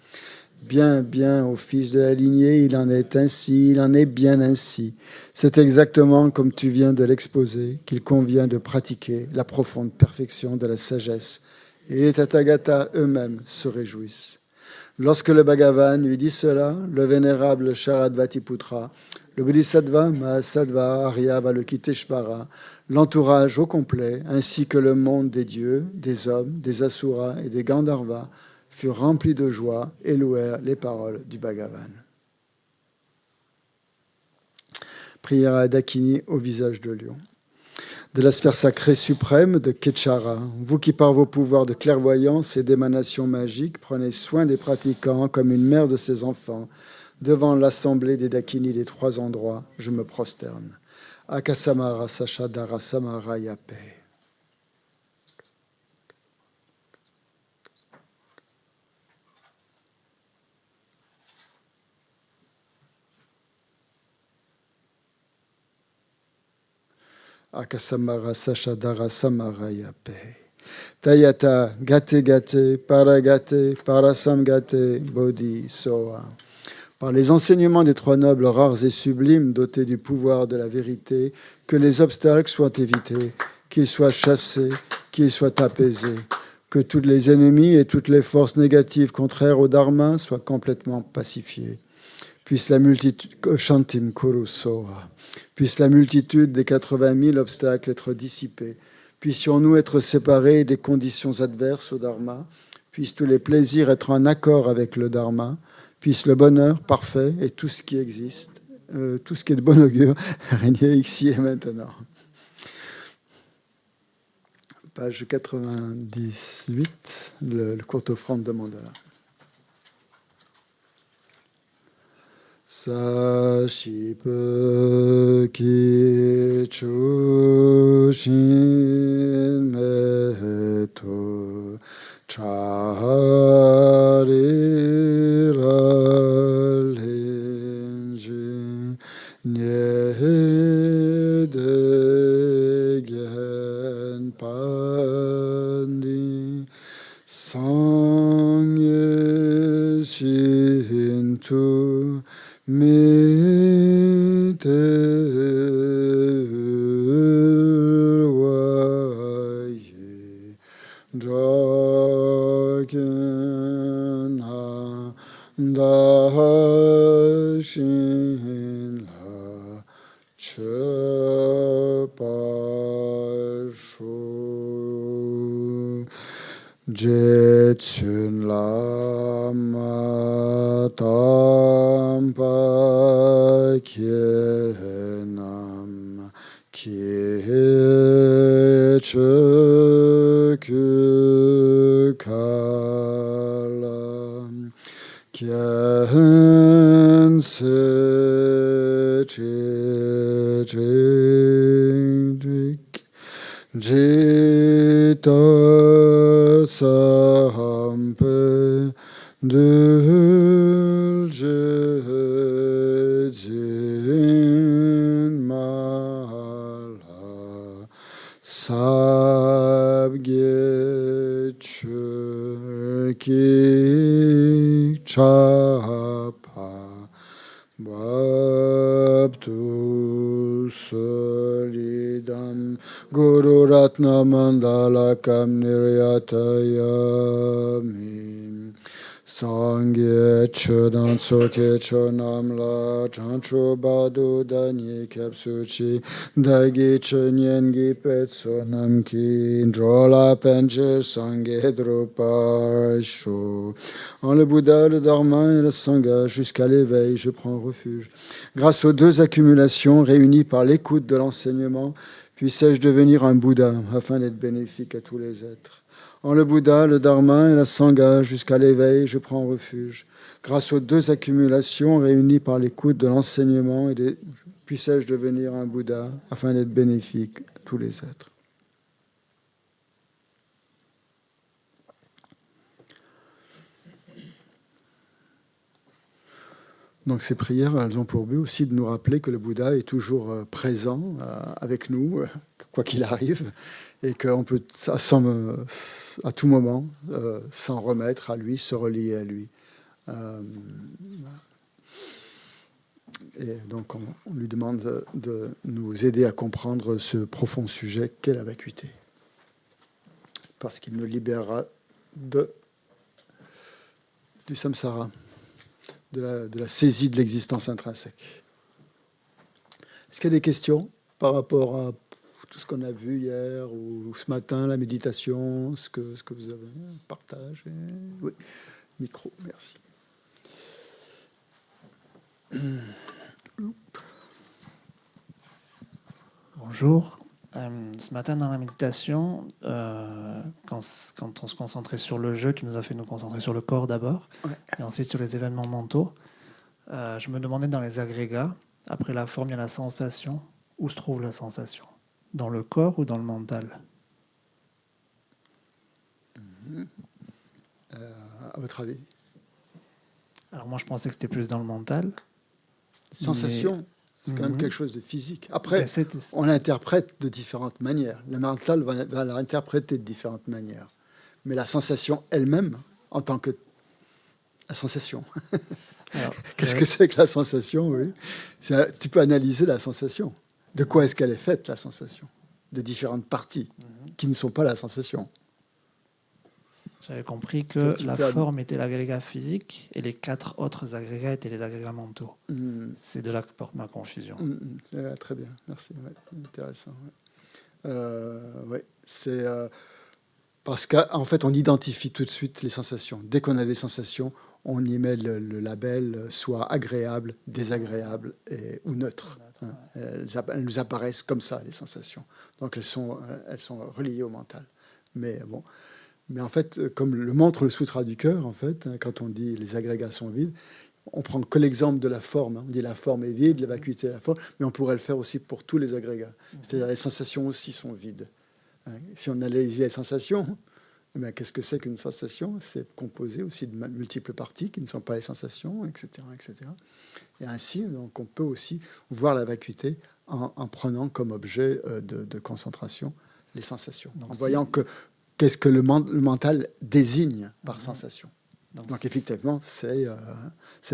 Bien, bien, ô fils de la lignée, il en est ainsi, il en est bien ainsi. C'est exactement comme tu viens de l'exposer qu'il convient de pratiquer la profonde perfection de la sagesse. » Et les Tathagatas eux-mêmes se réjouissent. Lorsque le Bhagavan lui dit cela, le vénérable Sharadvatiputra, le Bodhisattva Mahasattva Arya Avalokiteshvara, l'entourage au complet, ainsi que le monde des dieux, des hommes, des asuras et des Gandharvas, furent remplis de joie et louèrent les paroles du Bhagavan. Prière à Dakini au visage de lion. De la sphère sacrée suprême de Ketchara, vous qui par vos pouvoirs de clairvoyance et d'émanation magique prenez soin des pratiquants comme une mère de ses enfants, devant l'assemblée des Dakini des 3 endroits, je me prosterne. Akasamara Sachadara Samaraya Pe. Akasamara Sachadara Samaraya Pe. Tayata Gate Gate Paragate Parasamgate Bodhi Soha. Par les enseignements des 3 nobles rares et sublimes dotés du pouvoir de la vérité, que les obstacles soient évités, qu'ils soient chassés, qu'ils soient apaisés, que tous les ennemis et toutes les forces négatives contraires au Dharma soient complètement pacifiées. Puisse la multitude Shantim Kuru Soha. Puisse la multitude des 80 000 obstacles être dissipés. Puissions-nous être séparés des conditions adverses au Dharma. Puissent tous les plaisirs être en accord avec le Dharma. Puisse le bonheur parfait et tout ce qui existe, tout ce qui est de bon augure, régner ici et maintenant. Page 98, le courte offrande de Mandala. Sashipe ki chushin meto charira lenjin Metelwaye Drakena Dashin La Chepashu Jetsun Lama Tampa Kyenam Kiechukala Kyen Se Chechik Jita Sampe Duljedin Mala Sabgechuki Chapa Bhabtu Solidam Guru Ratna Mandala Kam Niryatayami Sangye Chodan Soke Chonam La Chancho Badu Danyi Kapsuchi Dagi Chonyen Gipet Sonam Ki Drola Penche Sangye Droparsho. En le Bouddha, le Dharma et le Sangha, jusqu'à l'éveil, je prends refuge. Grâce aux deux accumulations réunies par l'écoute de l'enseignement, puissais-je devenir un Bouddha afin d'être bénéfique à tous les êtres. En le Bouddha, le Dharma et la Sangha, jusqu'à l'éveil, je prends refuge. Grâce aux deux accumulations réunies par l'écoute de l'enseignement, puissais-je devenir un Bouddha afin d'être bénéfique à tous les êtres. Donc ces prières, elles ont pour but aussi de nous rappeler que le Bouddha est toujours présent avec nous, quoi qu'il arrive, et qu'on peut à tout moment s'en remettre à lui, se relier à lui. Et donc on lui demande de nous aider à comprendre ce profond sujet qu'est la vacuité, parce qu'il nous libérera du samsara, de la saisie de l'existence intrinsèque. Est-ce qu'il y a des questions par rapport à tout ce qu'on a vu hier ou ce matin, la méditation, ce que vous avez partagé? Oui, micro, merci. Bonjour. Ce matin dans la méditation, quand on se concentrait sur le jeu, tu nous as fait nous concentrer sur le corps d'abord, ouais, et ensuite sur les événements mentaux. Je me demandais dans les agrégats, après la forme, il y a la sensation. Où se trouve la sensation? Dans le corps ou dans le mental? À votre avis? Alors moi, je pensais que c'était plus dans le mental. Sensation, c'est quand même quelque chose de physique. Après, on l'interprète de différentes manières. Le mental va l'interpréter de différentes manières. Mais la sensation elle-même, en tant que la sensation. Qu'est-ce que c'est que la sensation? Oui. Tu peux analyser la sensation. De quoi est-ce qu'elle est faite, la sensation? De différentes parties qui ne sont pas la sensation. J'avais compris que la forme était l'agrégat physique et les 4 autres agrégats étaient les agrégats mentaux. C'est de là que porte ma confusion. Très bien, merci. Ouais, intéressant. Ouais. C'est parce qu'en fait, on identifie tout de suite les sensations. Dès qu'on a des sensations, on y met le label soit agréable, désagréable ou neutre. Hein. Elles nous apparaissent comme ça, les sensations. Donc elles sont reliées au mental. Mais en fait, comme le montre le Sutra du cœur, en fait, quand on dit les agrégats sont vides, on prend que l'exemple de la forme. On dit la forme est vide, la vacuité est la forme, mais on pourrait le faire aussi pour tous les agrégats. C'est-à-dire les sensations aussi sont vides. Si on analyse les sensations, qu'est-ce que c'est qu'une sensation? C'est composé aussi de multiples parties qui ne sont pas les sensations, etc., etc. Et ainsi, donc, on peut aussi voir la vacuité en prenant comme objet de concentration les sensations, donc, en voyant qu'est-ce que le mental désigne par sensation. Donc effectivement, c'est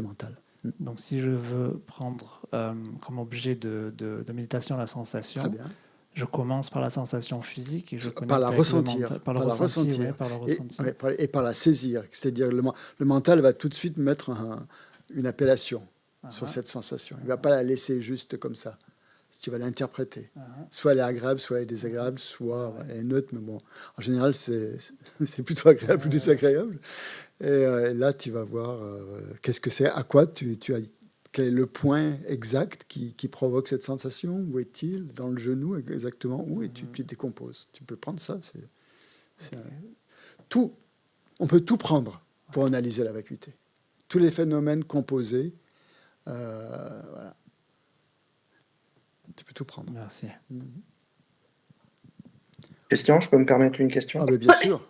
mental. Donc, si je veux prendre comme objet de méditation la sensation, Très bien. je commence par la sensation physique et je connecte Par la avec le ressentir. mental. Par la ressentir. Ouais, par le ressenti. Et par la saisir. C'est-à-dire le mental va tout de suite mettre une appellation sur cette sensation. Il ne va pas la laisser juste comme ça. Tu vas l'interpréter. Soit elle est agréable, soit elle est désagréable, soit elle est neutre. Mais bon, en général, c'est plutôt agréable ou désagréable. Et là, tu vas voir qu'est-ce que c'est, à quoi tu as... Quel est le point exact qui provoque cette sensation? Où est-il? Dans le genou, exactement où? Et tu décomposes. Tu peux prendre ça. Tout. On peut tout prendre pour analyser la vacuité. Tous les phénomènes composés, voilà. Tu peux tout prendre. Merci. Question, je peux me permettre une question? Ah, mais bien sûr.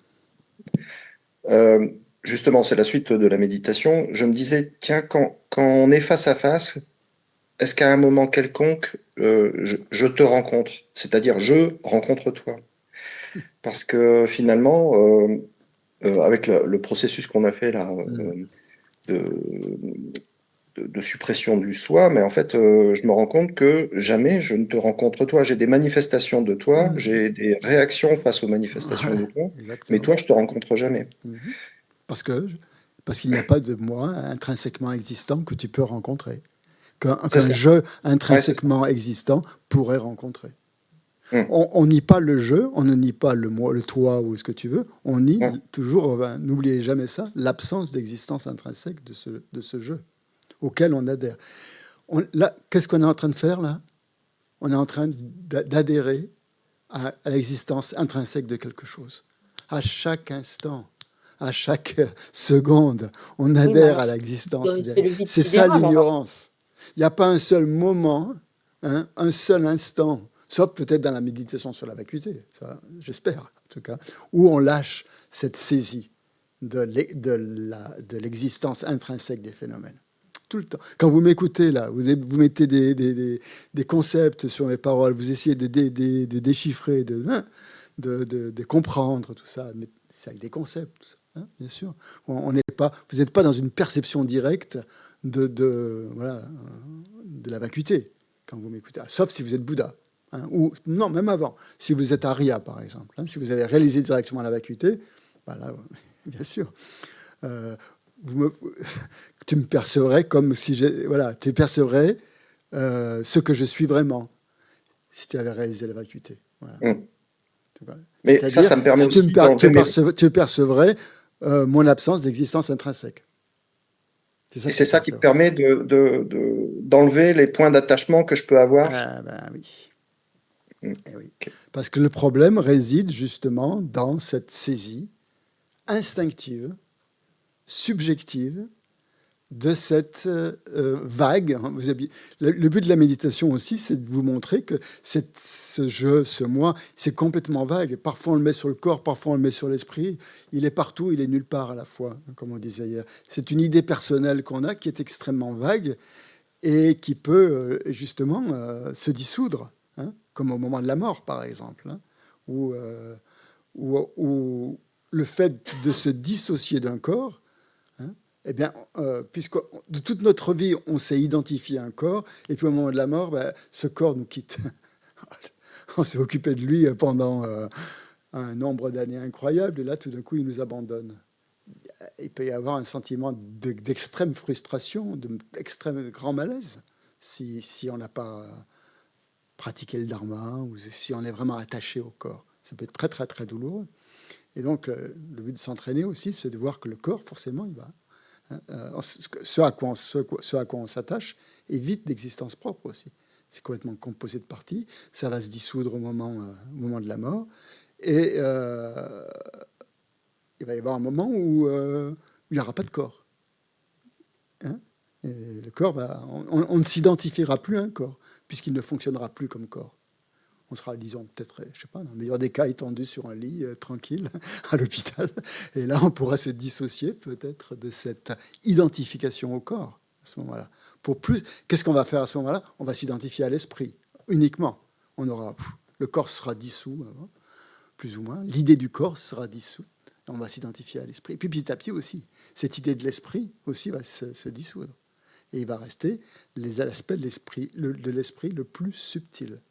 Justement, c'est la suite de la méditation. Je me disais, tiens, quand on est face à face, est-ce qu'à un moment quelconque, je te rencontre? C'est-à-dire, je rencontre toi. Parce que finalement, avec le processus qu'on a fait là, de suppression du soi, mais en fait, je me rends compte que jamais je ne te rencontre toi. J'ai des manifestations de toi, j'ai des réactions face aux manifestations de toi, mais toi, je te rencontre jamais. Parce qu'il n'y a pas de moi intrinsèquement existant que tu peux rencontrer, qu'un jeu intrinsèquement existant pourrait rencontrer. On nie pas le jeu, on ne nie pas le moi, le toi ou ce que tu veux, on nie toujours, n'oubliez jamais ça, l'absence d'existence intrinsèque de ce jeu auquel on adhère. Là, qu'est-ce qu'on est en train de faire là? On est en train d'adhérer à l'existence intrinsèque de quelque chose. À chaque instant, à chaque seconde, on adhère à l'existence. C'est ça l'ignorance. Il n'y a pas un seul moment, un seul instant, sauf peut-être dans la méditation sur la vacuité, ça, j'espère en tout cas, où on lâche cette saisie de l'existence intrinsèque des phénomènes. Tout le temps. Quand vous m'écoutez, là, vous mettez des concepts sur mes paroles, vous essayez de déchiffrer, de comprendre tout ça, mais c'est avec des concepts, tout ça, bien sûr. Vous n'êtes pas dans une perception directe de la vacuité quand vous m'écoutez, sauf si vous êtes Bouddha. Ou non, même avant, si vous êtes Arya, par exemple, si vous avez réalisé directement la vacuité, là, bien sûr. Tu me percevrais comme si tu percevrais ce que je suis vraiment si tu avais réalisé la vacuité. Voilà. Mais ça me permet aussi tu percevrais mon absence d'existence intrinsèque. C'est ça qui te permet d'enlever les points d'attachement que je peux avoir. Oui. Oui. Okay. Parce que le problème réside justement dans cette saisie instinctive, subjective, de cette vague. Le but de la méditation aussi, c'est de vous montrer que ce jeu, ce moi, c'est complètement vague. Parfois, on le met sur le corps, parfois, on le met sur l'esprit. Il est partout, il est nulle part à la fois, comme on disait hier. C'est une idée personnelle qu'on a qui est extrêmement vague et qui peut justement se dissoudre, comme au moment de la mort, par exemple, où le fait de se dissocier d'un corps, eh bien, puisque de toute notre vie, on s'est identifié à un corps, et puis au moment de la mort, ce corps nous quitte. On s'est occupé de lui pendant un nombre d'années incroyable, et là, tout d'un coup, il nous abandonne. Il peut y avoir un sentiment d'extrême frustration, d'extrême grand malaise, si on n'a pas pratiqué le dharma, ou si on est vraiment attaché au corps. Ça peut être très, très, très douloureux. Et donc, le but de s'entraîner aussi, c'est de voir que le corps, forcément, il va... ce à quoi on s'attache est vide d'existence propre aussi. C'est complètement composé de parties. Ça va se dissoudre au moment de la mort. Et il va y avoir un moment où il n'y aura pas de corps. Et le corps on ne s'identifiera plus à un corps, puisqu'il ne fonctionnera plus comme corps. On sera, disons, peut-être, je sais pas, dans le meilleur des cas, étendu sur un lit, tranquille, à l'hôpital. Et là, on pourra se dissocier, peut-être, de cette identification au corps, à ce moment-là. Qu'est-ce qu'on va faire à ce moment-là? On va s'identifier à l'esprit, uniquement. Le corps sera dissous, plus ou moins. L'idée du corps sera dissoute. On va s'identifier à l'esprit. Et puis, petit à petit aussi, cette idée de l'esprit aussi va se dissoudre. Et il va rester les aspects de l'esprit le plus subtil.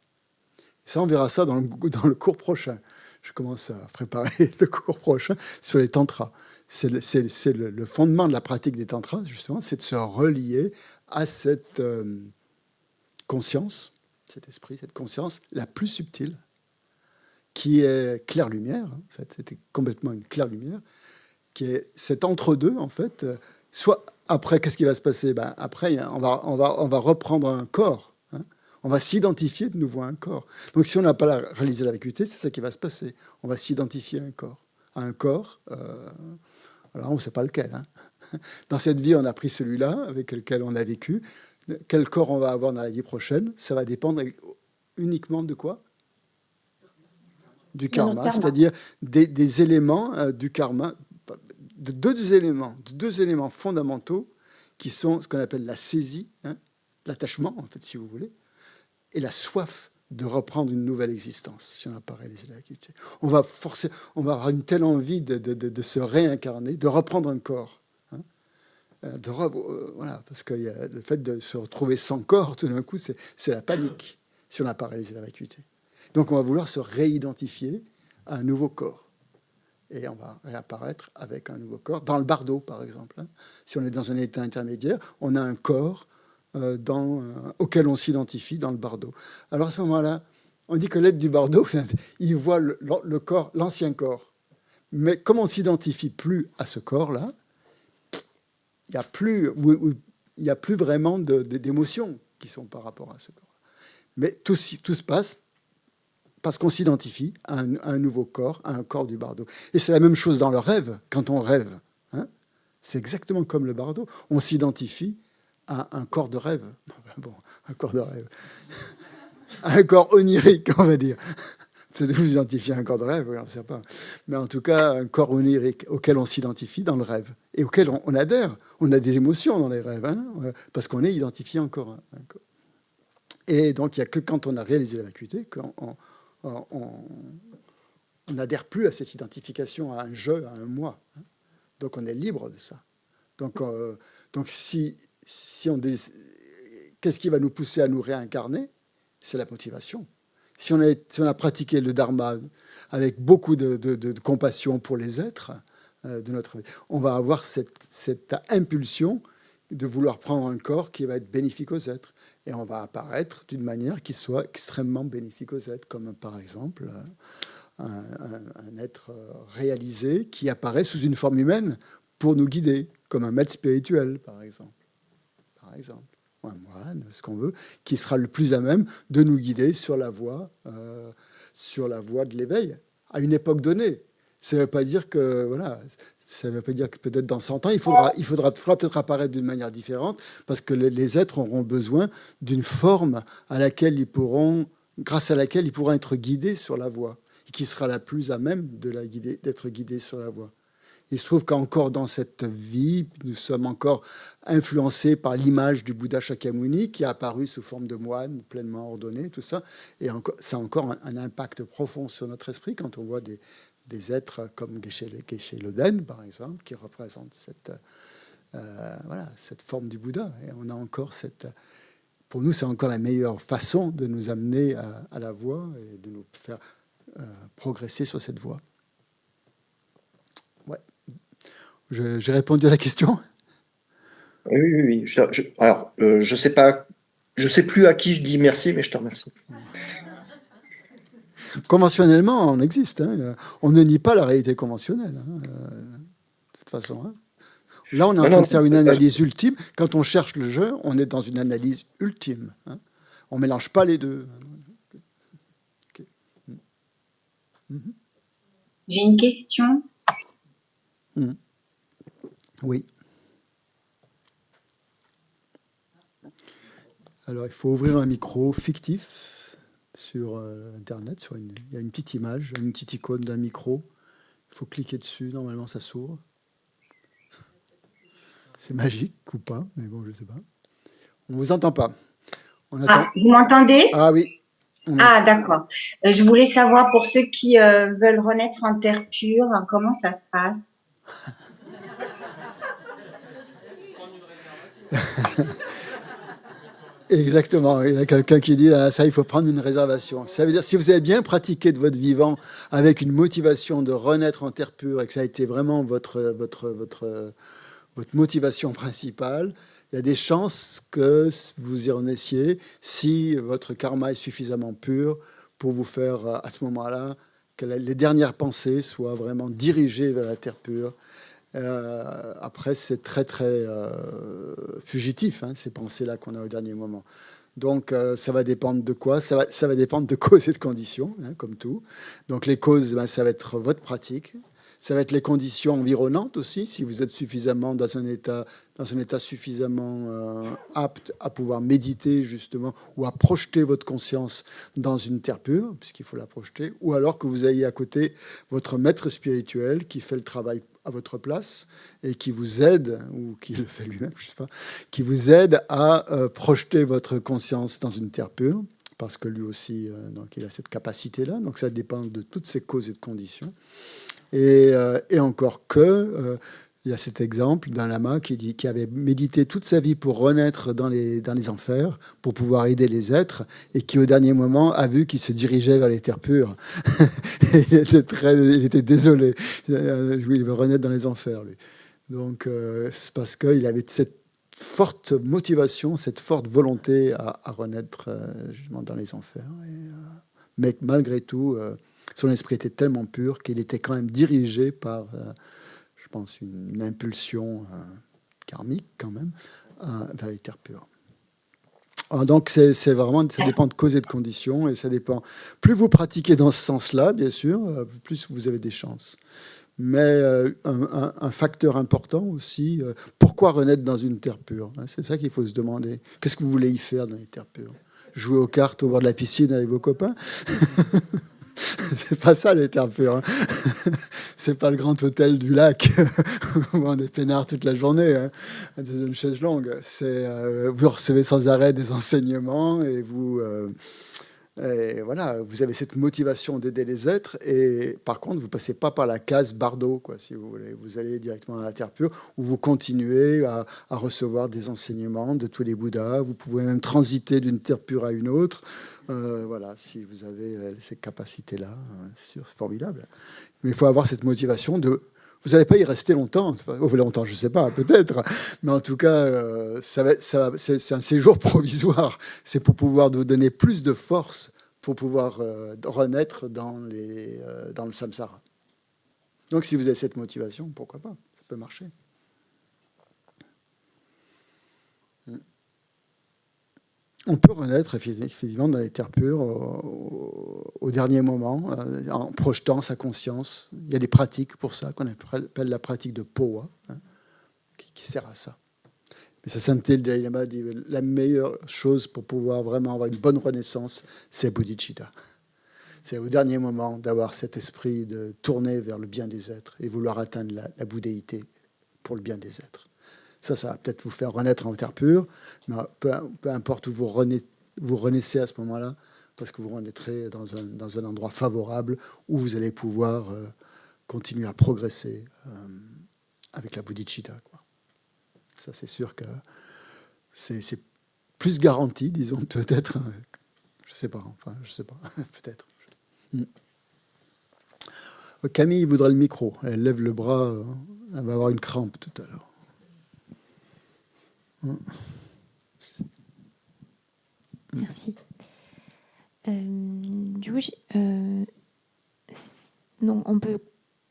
Et ça, on verra ça dans le cours prochain. Je commence à préparer le cours prochain sur les tantras. C'est le fondement de la pratique des tantras, justement, c'est de se relier à cette conscience, cet esprit, cette conscience la plus subtile, qui est claire-lumière, en fait, c'était complètement une claire-lumière, qui est cet entre-deux, en fait. Soit après, qu'est-ce qui va se passer? Après, on va reprendre un corps. Hein. On va s'identifier de nouveau à un corps. Donc, si on n'a pas réalisé la vacuité, c'est ça qui va se passer. On va s'identifier à un corps. Alors, on ne sait pas lequel. Hein. Dans cette vie, on a pris celui-là avec lequel on a vécu. Quel corps on va avoir dans la vie prochaine, ça va dépendre uniquement de quoi? Du karma, c'est-à-dire des éléments du karma, de deux éléments fondamentaux qui sont ce qu'on appelle la saisie, hein, l'attachement, en fait, si vous voulez, et la soif de reprendre une nouvelle existence, si on n'a pas réalisé la vacuité. On va avoir une telle envie de se réincarner, de reprendre un corps. Hein, voilà, parce que le fait de se retrouver sans corps, tout d'un coup, c'est la panique, si on n'a pas réalisé la vacuité. Donc, on va vouloir se réidentifier à un nouveau corps. Et on va réapparaître avec un nouveau corps. Dans le bardo, par exemple. Hein. Si on est dans un état intermédiaire, on a un corps auquel on s'identifie dans le bardo. Alors, à ce moment-là, on dit que l'être du bardo, il voit le corps, l'ancien corps. Mais comme on ne s'identifie plus à ce corps-là, il n'y a plus vraiment d'émotions qui sont par rapport à ce corps. Mais tout se passe parce qu'on s'identifie à un nouveau corps, à un corps du bardo. Et c'est la même chose dans le rêve, quand on rêve. Hein, c'est exactement comme le bardo. On s'identifie à un corps de rêve. Bon, un corps de rêve. Un corps onirique, on va dire. C'est de vous identifier à un corps de rêve, on ne sait pas. Mais en tout cas, un corps onirique auquel on s'identifie dans le rêve. Et auquel on adhère. On a des émotions dans les rêves, hein, parce qu'on est identifié encore à un corps. Et donc, il n'y a que quand on a réalisé la vacuité qu'on n'adhère plus à cette identification à un je, à un moi. Hein. Donc, on est libre de ça. Donc si on qu'est-ce qui va nous pousser à nous réincarner? C'est la motivation. Si on a pratiqué le dharma avec beaucoup de compassion pour les êtres de notre vie, on va avoir cette impulsion de vouloir prendre un corps qui va être bénéfique aux êtres. Et on va apparaître d'une manière qui soit extrêmement bénéfique aux êtres, comme par exemple un être réalisé qui apparaît sous une forme humaine pour nous guider, comme un maître spirituel, par exemple. Ou un moine, ce qu'on veut, qui sera le plus à même de nous guider sur la voie de l'éveil, à une époque donnée. Ça ne veut pas dire que, voilà, ça ne veut pas dire que peut-être dans 100 ans, il faudra peut-être apparaître d'une manière différente, parce que les êtres auront besoin d'une forme grâce à laquelle ils pourront être guidés sur la voie, et qui sera la plus à même d'être guidés sur la voie. Il se trouve qu'encore dans cette vie, nous sommes encore influencés par l'image du Bouddha Shakyamuni qui est apparu sous forme de moine, pleinement ordonné, tout ça. Et ça a encore un impact profond sur notre esprit quand on voit des êtres comme Geshe Loden, par exemple, qui représentent cette forme du Bouddha. Et on a encore pour nous, c'est encore la meilleure façon de nous amener à la voie et de nous faire progresser sur cette voie. Ouais. J'ai répondu à la question? Oui. Alors, je sais pas, je sais plus à qui je dis merci, mais je te remercie. Conventionnellement, on existe. Hein. On ne nie pas la réalité conventionnelle. Hein. De toute façon. Hein. Là, on est en train de faire une analyse ultime. Quand on cherche le jeu, on est dans une analyse ultime. Hein. On ne mélange pas les deux. Okay. J'ai une question. Oui. Alors, il faut ouvrir un micro fictif sur Internet. Il y a une petite image, une petite icône d'un micro. Il faut cliquer dessus. Normalement, ça s'ouvre. C'est magique ou pas, mais bon, je ne sais pas. On ne vous entend pas. On attend... Ah, vous m'entendez? Ah oui. Ah, d'accord. Je voulais savoir, pour ceux qui veulent renaître en terre pure, comment ça se passe? Exactement. Il y a quelqu'un qui dit ça, il faut prendre une réservation. Ça veut dire si vous avez bien pratiqué de votre vivant avec une motivation de renaître en terre pure et que ça a été vraiment votre motivation principale, il y a des chances que vous y renaissiez si votre karma est suffisamment pur pour vous faire à ce moment-là que les dernières pensées soient vraiment dirigées vers la terre pure. Après, c'est très, très fugitif, hein, ces pensées-là qu'on a au dernier moment. Donc, ça va dépendre de quoi? Ça va dépendre de causes et de conditions, hein, comme tout. Donc, les causes, ça va être votre pratique. Ça va être les conditions environnantes aussi, si vous êtes suffisamment dans un état suffisamment apte à pouvoir méditer, justement, ou à projeter votre conscience dans une terre pure, puisqu'il faut la projeter, ou alors que vous ayez à côté votre maître spirituel qui fait le travail à votre place et qui vous aide, ou qui le fait lui-même, je sais pas, qui vous aide à projeter votre conscience dans une terre pure, parce que lui aussi, donc, il a cette capacité-là. Donc ça dépend de toutes ces causes et de conditions. Et encore que, il y a cet exemple d'un lama qui avait médité toute sa vie pour renaître dans les enfers, pour pouvoir aider les êtres, et qui au dernier moment a vu qu'il se dirigeait vers les terres pures. il était désolé. Il veut renaître dans les enfers, lui. Donc c'est parce qu'il avait cette forte motivation, cette forte volonté à renaître justement dans les enfers. Mais malgré tout, son esprit était tellement pur qu'il était quand même dirigé par, je pense, une impulsion karmique quand même, vers les terres pures. Alors donc c'est vraiment, ça dépend de causes et de conditions, et ça dépend. Plus vous pratiquez dans ce sens-là, bien sûr, plus vous avez des chances. Mais un facteur important aussi, pourquoi renaître dans une terre pure? C'est ça qu'il faut se demander. Qu'est-ce que vous voulez y faire dans les terres pures? Jouer aux cartes au bord de la piscine avec vos copains? C'est pas ça les terres pures. Hein. C'est pas le grand hôtel du lac où on est peinard toute la journée, hein, dans une chaise longue. Vous recevez sans arrêt des enseignements et et voilà, vous avez cette motivation d'aider les êtres. Et par contre, vous passez pas par la case bardo, quoi, si vous voulez. Vous allez directement à la terre pure où vous continuez à recevoir des enseignements de tous les Bouddhas. Vous pouvez même transiter d'une terre pure à une autre. Voilà, si vous avez ces capacités-là, c'est formidable. Mais il faut avoir cette motivation de... Vous n'allez pas y rester longtemps, longtemps, je ne sais pas, peut-être, mais en tout cas, c'est un séjour provisoire. C'est pour pouvoir vous donner plus de force pour pouvoir renaître dans le samsara. Donc, si vous avez cette motivation, pourquoi pas? Ça peut marcher. On peut renaître effectivement dans les terres pures au dernier moment, en projetant sa conscience. Il y a des pratiques pour ça, qu'on appelle la pratique de Powa, hein, qui sert à ça. Mais sa sainteté, le Dalai Lama dit la meilleure chose pour pouvoir vraiment avoir une bonne renaissance, c'est bodhicitta. C'est au dernier moment d'avoir cet esprit de tourner vers le bien des êtres et vouloir atteindre la bouddhéité pour le bien des êtres. Ça va peut-être vous faire renaître en terre pure, mais peu importe où vous renaissez à ce moment-là, parce que vous renaîtrez dans un endroit favorable où vous allez pouvoir continuer à progresser avec la bodhicitta, quoi. Ça, c'est sûr que c'est plus garanti, disons, peut-être. Je sais pas, peut-être. Camille voudra le micro. Elle lève le bras, elle va avoir une crampe tout à l'heure. Merci. Du coup, donc on peut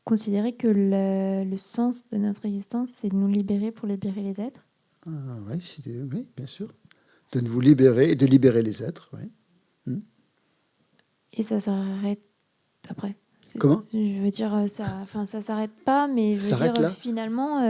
considérer que le sens de notre existence, c'est de nous libérer pour libérer les êtres. Oui, bien sûr. De vous libérer et de libérer les êtres, oui. Et ça s'arrête après. Comment ? Je veux dire, ça s'arrête pas, mais je veux dire, là finalement...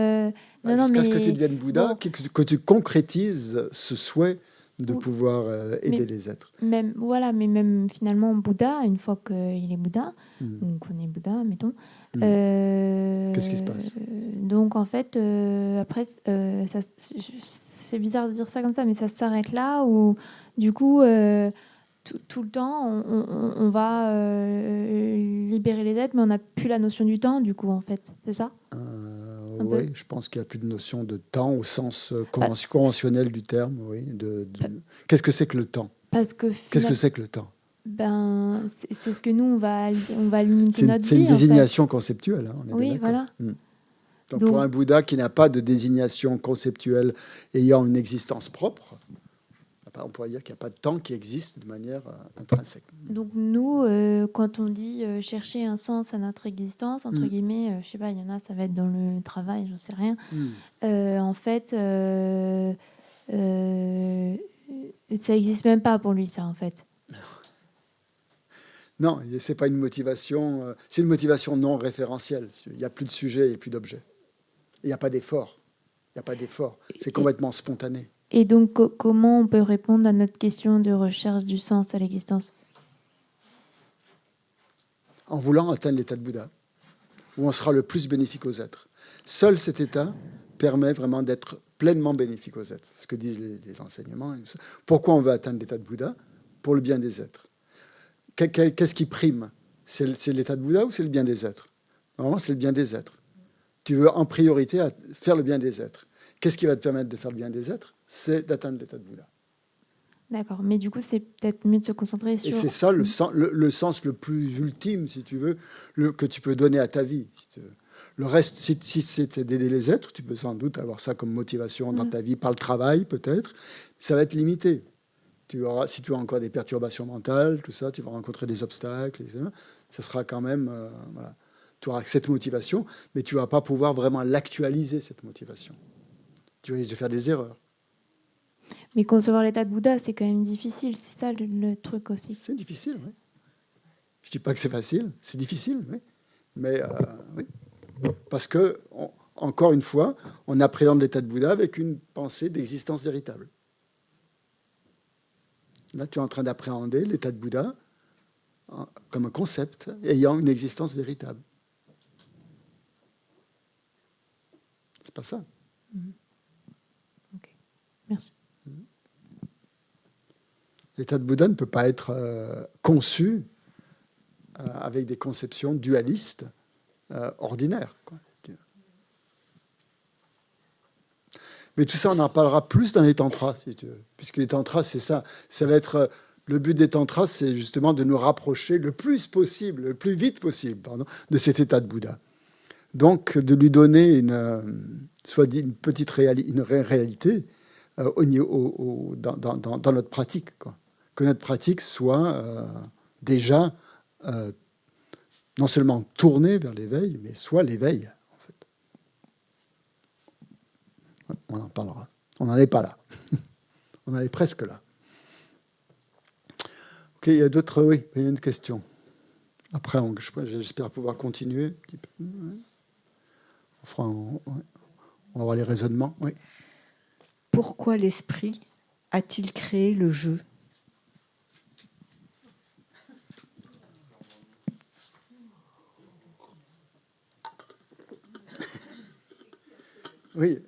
jusqu'à ce que tu deviennes Bouddha, que tu concrétises ce souhait de pouvoir aider les êtres. Mais même finalement, Bouddha, une fois qu'il est Bouddha, ou qu'on est Bouddha, mettons... Qu'est-ce qui se passe ? Donc, en fait, après, c'est bizarre de dire ça comme ça, mais ça s'arrête là, où, du coup... Tout le temps, on va libérer les êtres, mais on n'a plus la notion du temps, du coup, en fait. C'est ça ? un peu. Oui, je pense qu'il n'y a plus de notion de temps au sens conventionnel du terme. Oui, qu'est-ce que c'est que le temps? Parce que Qu'est-ce que c'est que le temps? Ben, c'est ce que nous, on va limiter notre vie. C'est une en fait. désignation conceptuelle. Hein, on est Oui, bien voilà. Donc, pour un Bouddha qui n'a pas de désignation conceptuelle ayant une existence propre, on pourrait dire qu'il n'y a pas de temps qui existe de manière intrinsèque. Donc nous, quand on dit chercher un sens à notre existence, entre guillemets, je sais pas, il y en a, ça va être dans le travail, j'en sais rien. En fait, ça n'existe même pas pour lui, ça, en fait. Non, c'est pas une motivation. C'est une motivation non référentielle. Il n'y a plus de sujet et plus d'objet. Il n'y a pas d'effort. Il n'y a pas d'effort. C'est complètement spontané. Et donc, comment on peut répondre à notre question de recherche du sens à l'existence? En voulant atteindre l'état de Bouddha, où on sera le plus bénéfique aux êtres. Seul cet état permet vraiment d'être pleinement bénéfique aux êtres. C'est ce que disent les enseignements. Pourquoi on veut atteindre l'état de Bouddha? Pour le bien des êtres. Qu'est-ce qui prime? C'est l'état de Bouddha ou c'est le bien des êtres? Normalement, c'est le bien des êtres. Tu veux en priorité faire le bien des êtres. Qu'est-ce qui va te permettre de faire le bien des êtres? C'est d'atteindre l'état de Bouddha. D'accord, mais du coup, c'est peut-être mieux de se concentrer sur... Et c'est ça le sens le plus ultime, si tu veux, que tu peux donner à ta vie. Si tu veux. Le reste, si c'est d'aider les êtres, tu peux sans doute avoir ça comme motivation dans ta vie, par le travail peut-être, ça va être limité. Si tu as encore des perturbations mentales, tout ça, tu vas rencontrer des obstacles, etc. Ça sera quand même... voilà. Tu auras cette motivation, mais tu ne vas pas pouvoir vraiment l'actualiser, cette motivation. Tu risques de faire des erreurs. Mais concevoir l'état de Bouddha, c'est quand même difficile. C'est ça le truc aussi. C'est difficile, oui. Je ne dis pas que c'est facile, c'est difficile, oui. Mais oui. Parce que, encore une fois, on appréhende l'état de Bouddha avec une pensée d'existence véritable. Là, tu es en train d'appréhender l'état de Bouddha comme un concept ayant une existence véritable. C'est pas ça. Ok, merci. L'état de Bouddha ne peut pas être conçu avec des conceptions dualistes ordinaires, quoi. Mais tout ça, on en parlera plus dans les tantras, si tu veux. Puisque les tantras, c'est ça. Ça va être... Le but des tantras, c'est justement de nous rapprocher le plus possible, le plus vite possible, de cet état de Bouddha. Donc, de lui donner soit dit une petite réalité dans notre pratique, quoi. Que notre pratique soit déjà non seulement tournée vers l'éveil, mais soit l'éveil, en fait. On en parlera. On n'en est pas là. On en est presque là. Ok, il y a d'autres... Oui, il y a une question. Après, j'espère pouvoir continuer un petit peu. On va voir les raisonnements. Oui. Pourquoi l'esprit a-t-il créé le jeu? Oui.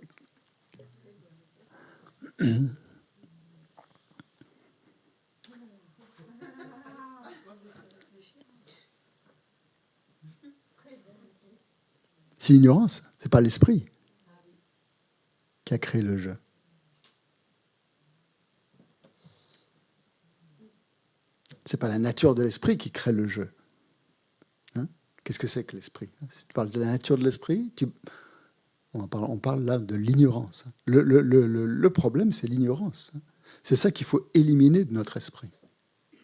C'est l'ignorance, c'est pas l'esprit qui a créé le jeu. C'est pas la nature de l'esprit qui crée le jeu. Hein? Qu'est-ce que c'est que l'esprit? Si tu parles de la nature de l'esprit, on parle là de l'ignorance. Le problème, c'est l'ignorance. C'est ça qu'il faut éliminer de notre esprit.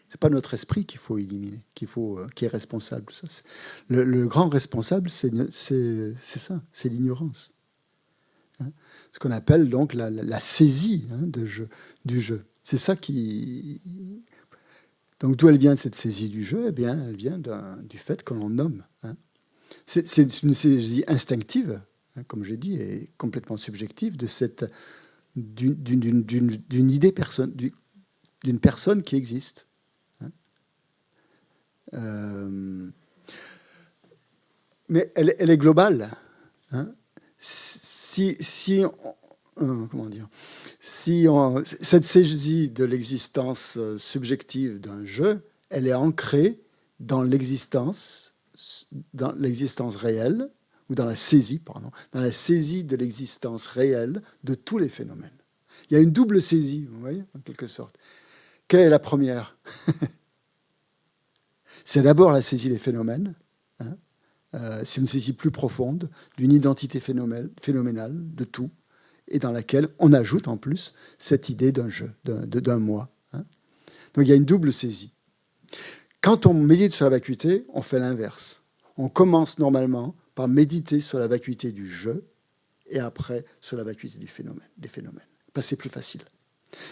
C'est pas notre esprit qu'il faut éliminer, qui est responsable. Ça, le grand responsable, c'est ça, c'est l'ignorance. Hein? Ce qu'on appelle donc la saisie du jeu. C'est ça qui... Donc d'où elle vient cette saisie du jeu? Eh bien, elle vient du fait que l'on nomme. Hein? C'est une saisie instinctive, comme j'ai dit, et complètement subjective d'une idée d'une personne qui existe. Mais elle est globale. Hein. Comment dire, cette saisie de l'existence subjective d'un jeu, elle est ancrée dans l'existence réelle ou dans la saisie, dans la saisie de l'existence réelle de tous les phénomènes. Il y a une double saisie, vous voyez, en quelque sorte. Quelle est la première? C'est d'abord la saisie des phénomènes. C'est une saisie plus profonde d'une identité phénoménale de tout, et dans laquelle on ajoute en plus cette idée d'un jeu, d'un moi. Donc il y a une double saisie. Quand on médite sur la vacuité, on fait l'inverse. On commence normalement par méditer sur la vacuité du jeu et après sur la vacuité des phénomènes. Parce que c'est plus facile.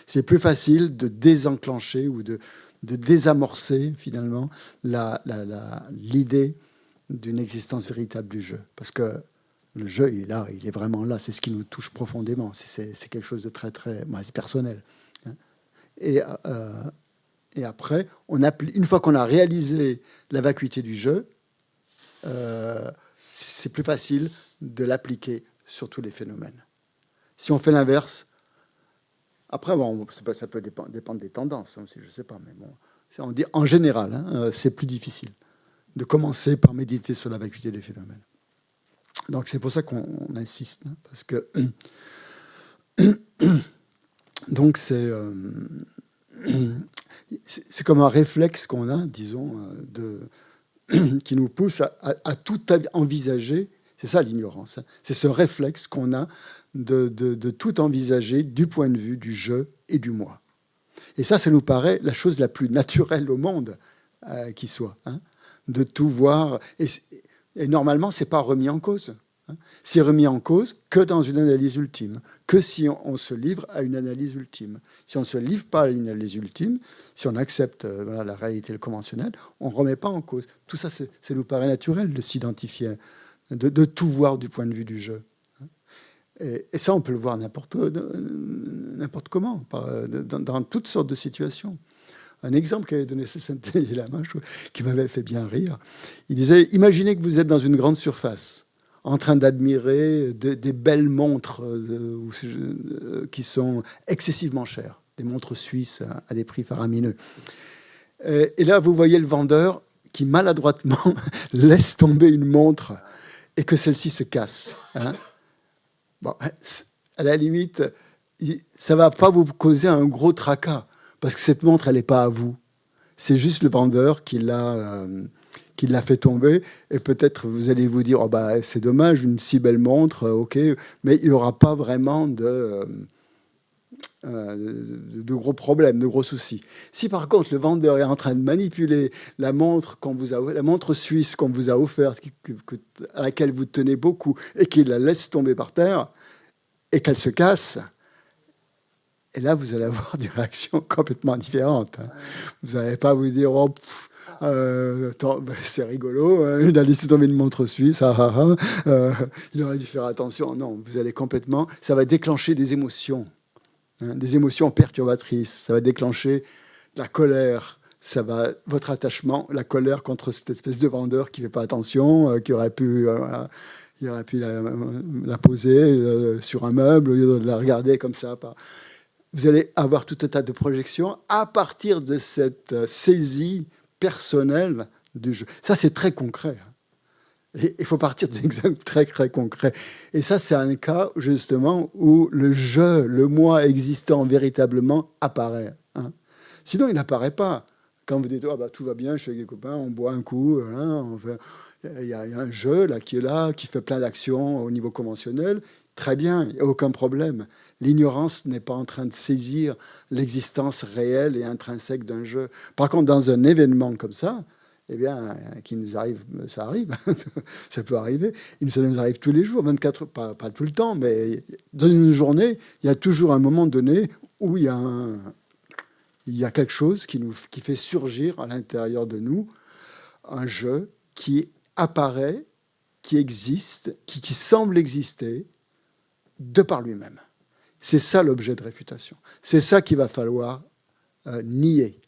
C'est plus facile de désenclencher ou de désamorcer finalement l'idée d'une existence véritable du jeu. Parce que le jeu, il est là, il est vraiment là. C'est ce qui nous touche profondément. C'est quelque chose de très, très personnel. Et après, une fois qu'on a réalisé la vacuité du jeu, c'est plus facile de l'appliquer sur tous les phénomènes. Si on fait l'inverse, après, bon, ça peut dépendre des tendances, je ne sais pas, mais bon, on dit en général, c'est plus difficile de commencer par méditer sur la vacuité des phénomènes. Donc c'est pour ça qu'on insiste, parce que donc c'est comme un réflexe qu'on a, disons, qui nous pousse à tout envisager. C'est ça l'ignorance. C'est ce réflexe qu'on a de tout envisager du point de vue du je et du moi. Et ça nous paraît la chose la plus naturelle au monde qui soit, de tout voir. Et normalement, c'est pas remis en cause. C'est remis en cause que dans une analyse ultime, que si on se livre à une analyse ultime. Si on ne se livre pas à une analyse ultime, si on accepte la réalité, le conventionnel, on ne remet pas en cause. Tout ça, ça nous paraît naturel de s'identifier, de tout voir du point de vue du jeu. Et ça, on peut le voir n'importe comment, dans toutes sortes de situations. Un exemple qu'avait donné Saint-Élie Lamache, qui m'avait fait bien rire, il disait, imaginez que vous êtes dans une grande surface, en train d'admirer des belles montres qui sont excessivement chères, des montres suisses à des prix faramineux. Et là, vous voyez le vendeur qui, maladroitement, laisse tomber une montre et que celle-ci se casse. Bon, à la limite, ça ne va pas vous causer un gros tracas, parce que cette montre, elle n'est pas à vous. C'est juste le vendeur qui l'a fait tomber, et peut-être vous allez vous dire, c'est dommage, une si belle montre, ok, mais il n'y aura pas vraiment de gros problèmes, de gros soucis. Si par contre le vendeur est en train de manipuler la montre la montre suisse qu'on vous a offerte, à laquelle vous tenez beaucoup, et qu'il la laisse tomber par terre, et qu'elle se casse, et là vous allez avoir des réactions complètement différentes. Vous n'allez pas vous dire, c'est rigolo, il a laissé tomber une montre suisse, il aurait dû faire attention. Non, vous allez complètement, ça va déclencher des émotions. Des émotions perturbatrices, ça va déclencher la colère, votre attachement, la colère contre cette espèce de vendeur qui ne fait pas attention, qui aurait pu la poser sur un meuble au lieu de la regarder comme ça. Vous allez avoir tout un tas de projections à partir de cette saisie personnelle du jeu. Ça, c'est très concret. Et il faut partir d'exemples très, très concrets. Et ça, c'est un cas, justement, où le je, le moi existant véritablement apparaît. Sinon, il n'apparaît pas. Quand vous dites, tout va bien, je suis avec des copains, on boit un coup, il y a un je qui est là, qui fait plein d'actions au niveau conventionnel. Très bien, il n'y a aucun problème. L'ignorance n'est pas en train de saisir l'existence réelle et intrinsèque d'un jeu. Par contre, dans un événement comme ça, eh bien, qui nous arrive, ça arrive, ça peut arriver. Ça nous arrive tous les jours, 24 heures, pas tout le temps, mais dans une journée, il y a toujours un moment donné où il y a quelque chose qui fait surgir à l'intérieur de nous un jeu qui apparaît, qui existe, qui semble exister de par lui-même. C'est ça l'objet de réfutation. C'est ça qu'il va falloir nier.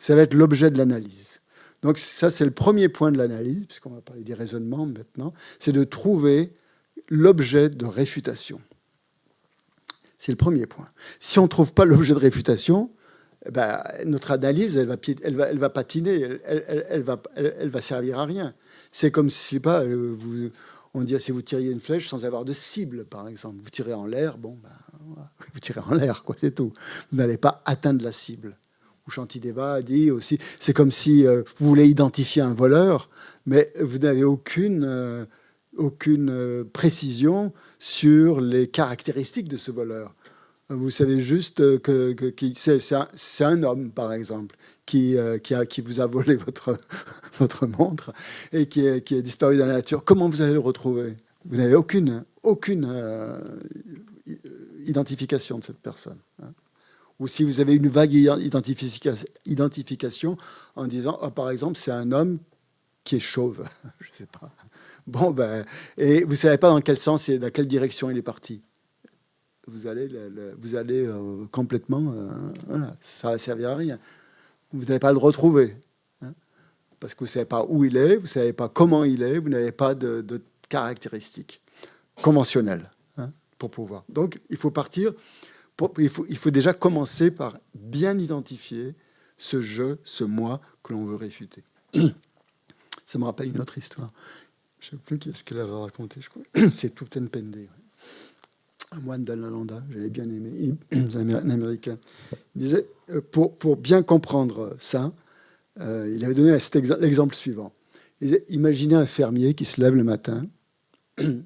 Ça va être l'objet de l'analyse. Donc ça, c'est le premier point de l'analyse, puisqu'on va parler des raisonnements maintenant, c'est de trouver l'objet de réfutation. C'est le premier point. Si on ne trouve pas l'objet de réfutation, notre analyse, elle va patiner, elle va servir à rien. C'est comme si, On dit, si vous tiriez une flèche sans avoir de cible, par exemple, vous tirez en l'air, bon, ben, voilà, vous tirez en l'air, quoi, c'est tout. Vous n'allez pas atteindre la cible. Ou Shantideva dit aussi, c'est comme si vous voulez identifier un voleur, mais vous n'avez aucune précision sur les caractéristiques de ce voleur. Vous savez juste que c'est un homme, par exemple, qui vous a volé votre montre et qui est disparu dans la nature. Comment vous allez le retrouver? Vous n'avez aucune identification de cette personne. Hein. Ou si vous avez une vague identification en disant, oh, par exemple, c'est un homme qui est chauve. Je ne sais pas. Bon, ben, et vous ne savez pas dans quel sens et dans quelle direction il est parti. Vous allez complètement... voilà, ça ne servira à rien. Vous n'allez pas le retrouver. Hein, parce que vous ne savez pas où il est, vous ne savez pas comment il est, vous n'avez pas de caractéristiques conventionnelles, hein, pour pouvoir. Donc, il faut partir... Il faut déjà commencer par bien identifier ce je, ce moi que l'on veut réfuter. Ça me rappelle une autre histoire. Je ne sais plus qui est-ce qu'elle avait raconté, je crois. C'est Thubten Pendé. Un moine d'Alalanda, j'avais bien aimé, un Américain. Il disait, pour bien comprendre ça, il avait donné l'exemple suivant. Il disait, imaginez un fermier qui se lève le matin, un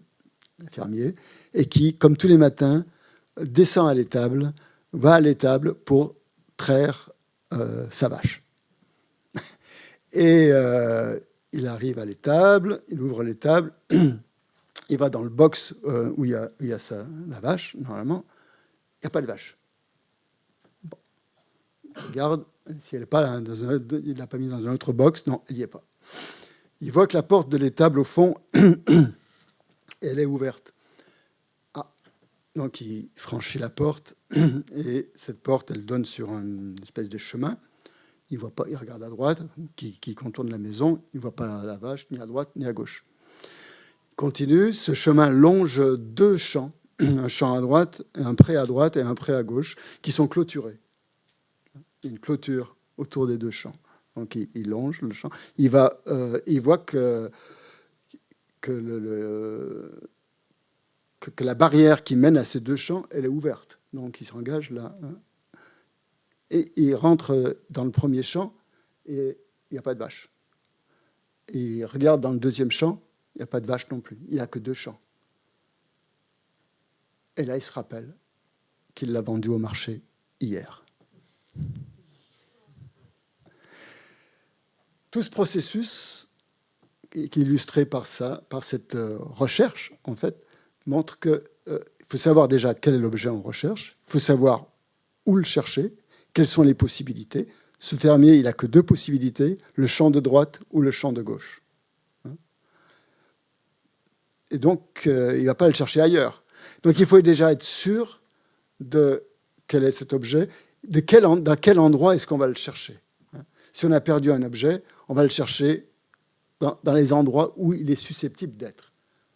fermier, et qui, comme tous les matins, descend à l'étable, va à l'étable pour traire sa vache. Et il arrive à l'étable, il ouvre l'étable, il va dans le box où il y a la vache, normalement, il n'y a pas de vache. Bon. Il regarde, si elle n'est pas là, il ne l'a pas mis dans un autre box, non, il n'y est pas. Il voit que la porte de l'étable, au fond, elle est ouverte. Donc, il franchit la porte et cette porte, elle donne sur une espèce de chemin. Il voit pas, il regarde à droite, qui contourne la maison. Il ne voit pas la vache, ni à droite, ni à gauche. Il continue. Ce chemin longe 2 champs, un champ à droite, un pré à droite et un pré à gauche, qui sont clôturés. Il y a une clôture autour des 2 champs. Donc, il longe le champ. Il voit que la barrière qui mène à ces 2 champs, elle est ouverte. Donc, il s'engage là. Hein, et il rentre dans le premier champ et il n'y a pas de vache. Et il regarde dans le deuxième champ, il n'y a pas de vache non plus. Il n'y a que 2 champs. Et là, il se rappelle qu'il l'a vendu au marché hier. Tout ce processus, qui est illustré par cette recherche, en fait, montre qu'il faut savoir déjà quel est l'objet en recherche, il faut savoir où le chercher, quelles sont les possibilités. Ce fermier, il n'a que 2 possibilités, le champ de droite ou le champ de gauche. Et donc, il ne va pas le chercher ailleurs. Donc, il faut déjà être sûr de quel est cet objet, dans quel endroit est-ce qu'on va le chercher. Si on a perdu un objet, on va le chercher dans les endroits où il est susceptible d'être.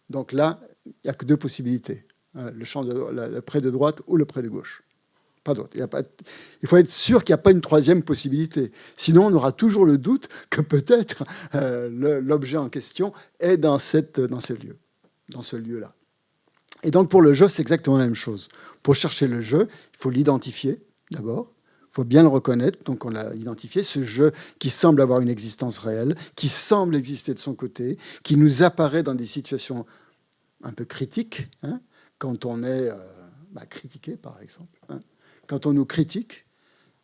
Donc là, il n'y a que 2 possibilités. Le pré de droite ou le pré de gauche. Pas d'autre. Il faut être sûr qu'il n'y a pas une 3e possibilité. Sinon, on aura toujours le doute que peut-être l'objet en question est dans ce lieu-là. Et donc, pour le jeu, c'est exactement la même chose. Pour chercher le jeu, il faut l'identifier d'abord. Il faut bien le reconnaître. Donc, on l'a identifié, ce jeu qui semble avoir une existence réelle, qui semble exister de son côté, qui nous apparaît dans des situations un peu critiques, hein, quand on est critiqué, par exemple. Hein. Quand on nous critique,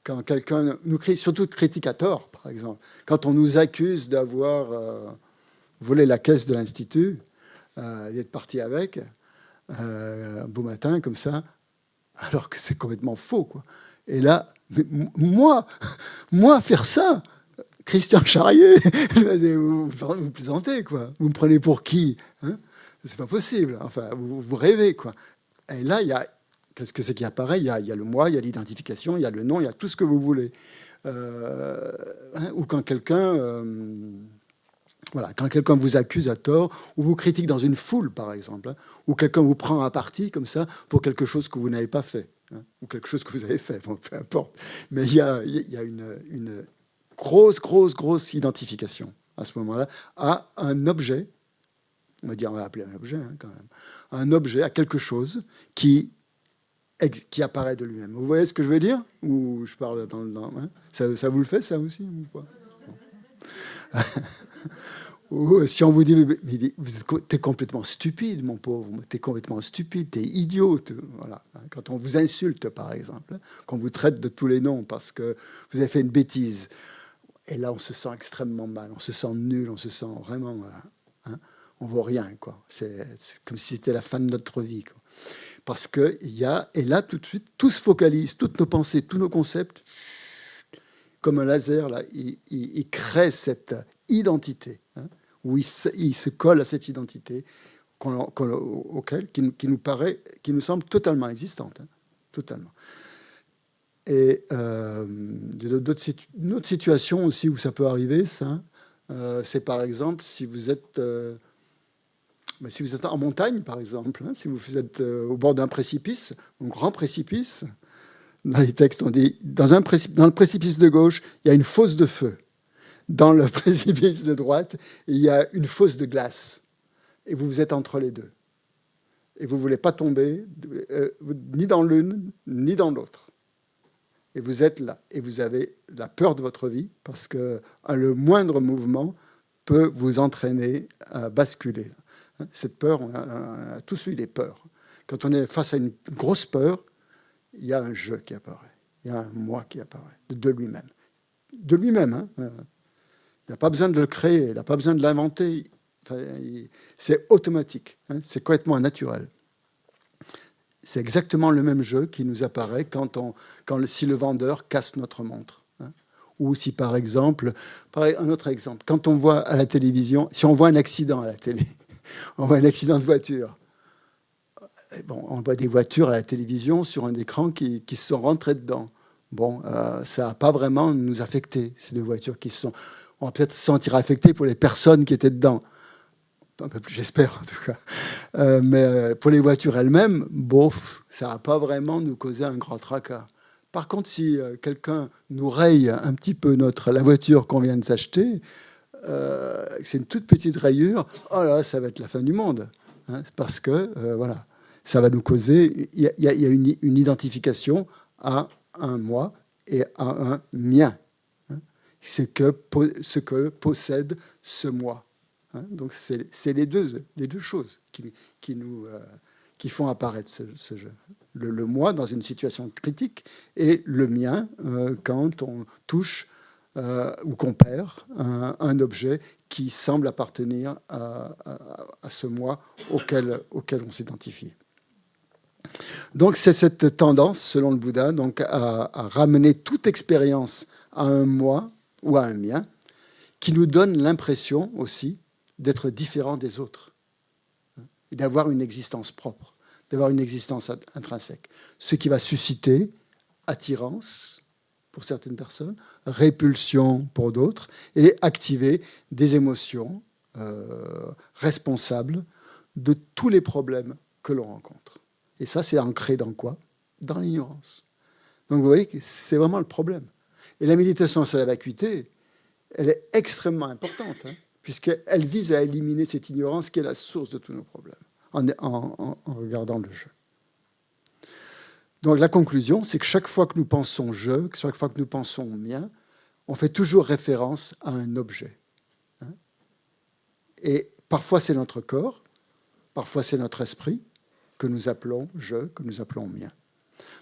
quand quelqu'un nous critique, surtout critique à tort, par exemple, quand on nous accuse d'avoir volé la caisse de l'Institut, d'être parti avec, un beau matin, comme ça, alors que c'est complètement faux, quoi. Et là, moi, faire ça, Christian Charrier, vous plaisantez, quoi. Vous me prenez pour qui, hein? C'est pas possible. Enfin, vous rêvez, quoi. Et là, qu'est-ce que c'est qui apparaît ? Il y a le moi, il y a l'identification, il y a le nom, il y a tout ce que vous voulez. Ou quand quelqu'un vous accuse à tort, ou vous critique dans une foule, par exemple, hein, ou quelqu'un vous prend à partie, comme ça, pour quelque chose que vous n'avez pas fait, hein, ou quelque chose que vous avez fait, bon, peu importe. Mais il y a une grosse identification, à ce moment-là, à un objet On va dire, on va appeler un objet quand même. Un objet à quelque chose qui apparaît de lui-même. Vous voyez ce que je veux dire? Ou je parle hein? Ça vous le fait, ça aussi ou pas? Ou si on vous dit, t'es complètement stupide, mon pauvre, t'es complètement stupide, t'es idiot. Voilà. Quand on vous insulte, par exemple, qu'on vous traite de tous les noms parce que vous avez fait une bêtise, et là, on se sent extrêmement mal, on se sent nul, on se sent vraiment... Hein, on vaut rien, quoi. C'est comme si c'était la fin de notre vie, quoi. Parce que et là, tout de suite, tout se focalise, toutes nos pensées, tous nos concepts, comme un laser, là, il crée cette identité, hein, où il se colle à cette identité qui nous semble totalement existante, hein, totalement. Et une autre situation aussi où ça peut arriver, ça, c'est par exemple si vous êtes en montagne, par exemple, hein, si vous êtes au bord d'un précipice, un grand précipice. Dans les textes, on dit dans le précipice de gauche, il y a une fosse de feu. Dans le précipice de droite, il y a une fosse de glace. Et vous êtes entre les deux. Et vous ne voulez pas tomber ni dans l'une, ni dans l'autre. Et vous êtes là. Et vous avez la peur de votre vie parce que le moindre mouvement peut vous entraîner à basculer. Cette peur, on a tous eu des peurs. Quand on est face à une grosse peur, il y a un je qui apparaît. Il y a un moi qui apparaît de lui-même. De lui-même. Hein. Il n'a pas besoin de le créer, il n'a pas besoin de l'inventer. Enfin, c'est automatique. Hein. C'est complètement naturel. C'est exactement le même jeu qui nous apparaît si le vendeur casse notre montre. Hein. Ou si, par exemple, un autre exemple, quand on voit à la télévision, si on voit un accident à la télé, on voit un accident de voiture. Bon, on voit des voitures à la télévision sur un écran qui se sont rentrées dedans. Bon, ça va pas vraiment nous affecter, ces deux voitures qui se sont... On va peut-être se sentir affecté pour les personnes qui étaient dedans. Un peu plus, j'espère, en tout cas. Mais pour les voitures elles-mêmes, bon, ça va pas vraiment nous causer un grand tracas. Par contre, si quelqu'un nous raye un petit peu la voiture qu'on vient de s'acheter, c'est une toute petite rayure, oh là, ça va être la fin du monde. Hein, parce que, voilà, ça va nous causer... Il y a une identification à un moi et à un mien. Hein, ce que possède ce moi. Hein, donc, c'est les deux choses qui font apparaître ce jeu. Le moi dans une situation critique et le mien quand on touche ou qu'on perd un objet qui semble appartenir à ce moi auquel on s'identifie. Donc c'est cette tendance, selon le Bouddha, donc à ramener toute expérience à un moi ou à un mien, qui nous donne l'impression aussi d'être différent des autres, hein, et d'avoir une existence propre, d'avoir une existence intrinsèque. Ce qui va susciter attirance pour certaines personnes, répulsion pour d'autres, et activer des émotions responsables de tous les problèmes que l'on rencontre. Et ça, c'est ancré dans quoi? Dans l'ignorance. Donc vous voyez que c'est vraiment le problème. Et la méditation sur la vacuité, elle est extrêmement importante, hein, puisqu'elle vise à éliminer cette ignorance qui est la source de tous nos problèmes, en regardant le jeu. Donc la conclusion, c'est que chaque fois que nous pensons « je », chaque fois que nous pensons « mien », on fait toujours référence à un objet. Hein. Et parfois c'est notre corps, parfois c'est notre esprit, que nous appelons « je », que nous appelons « mien ».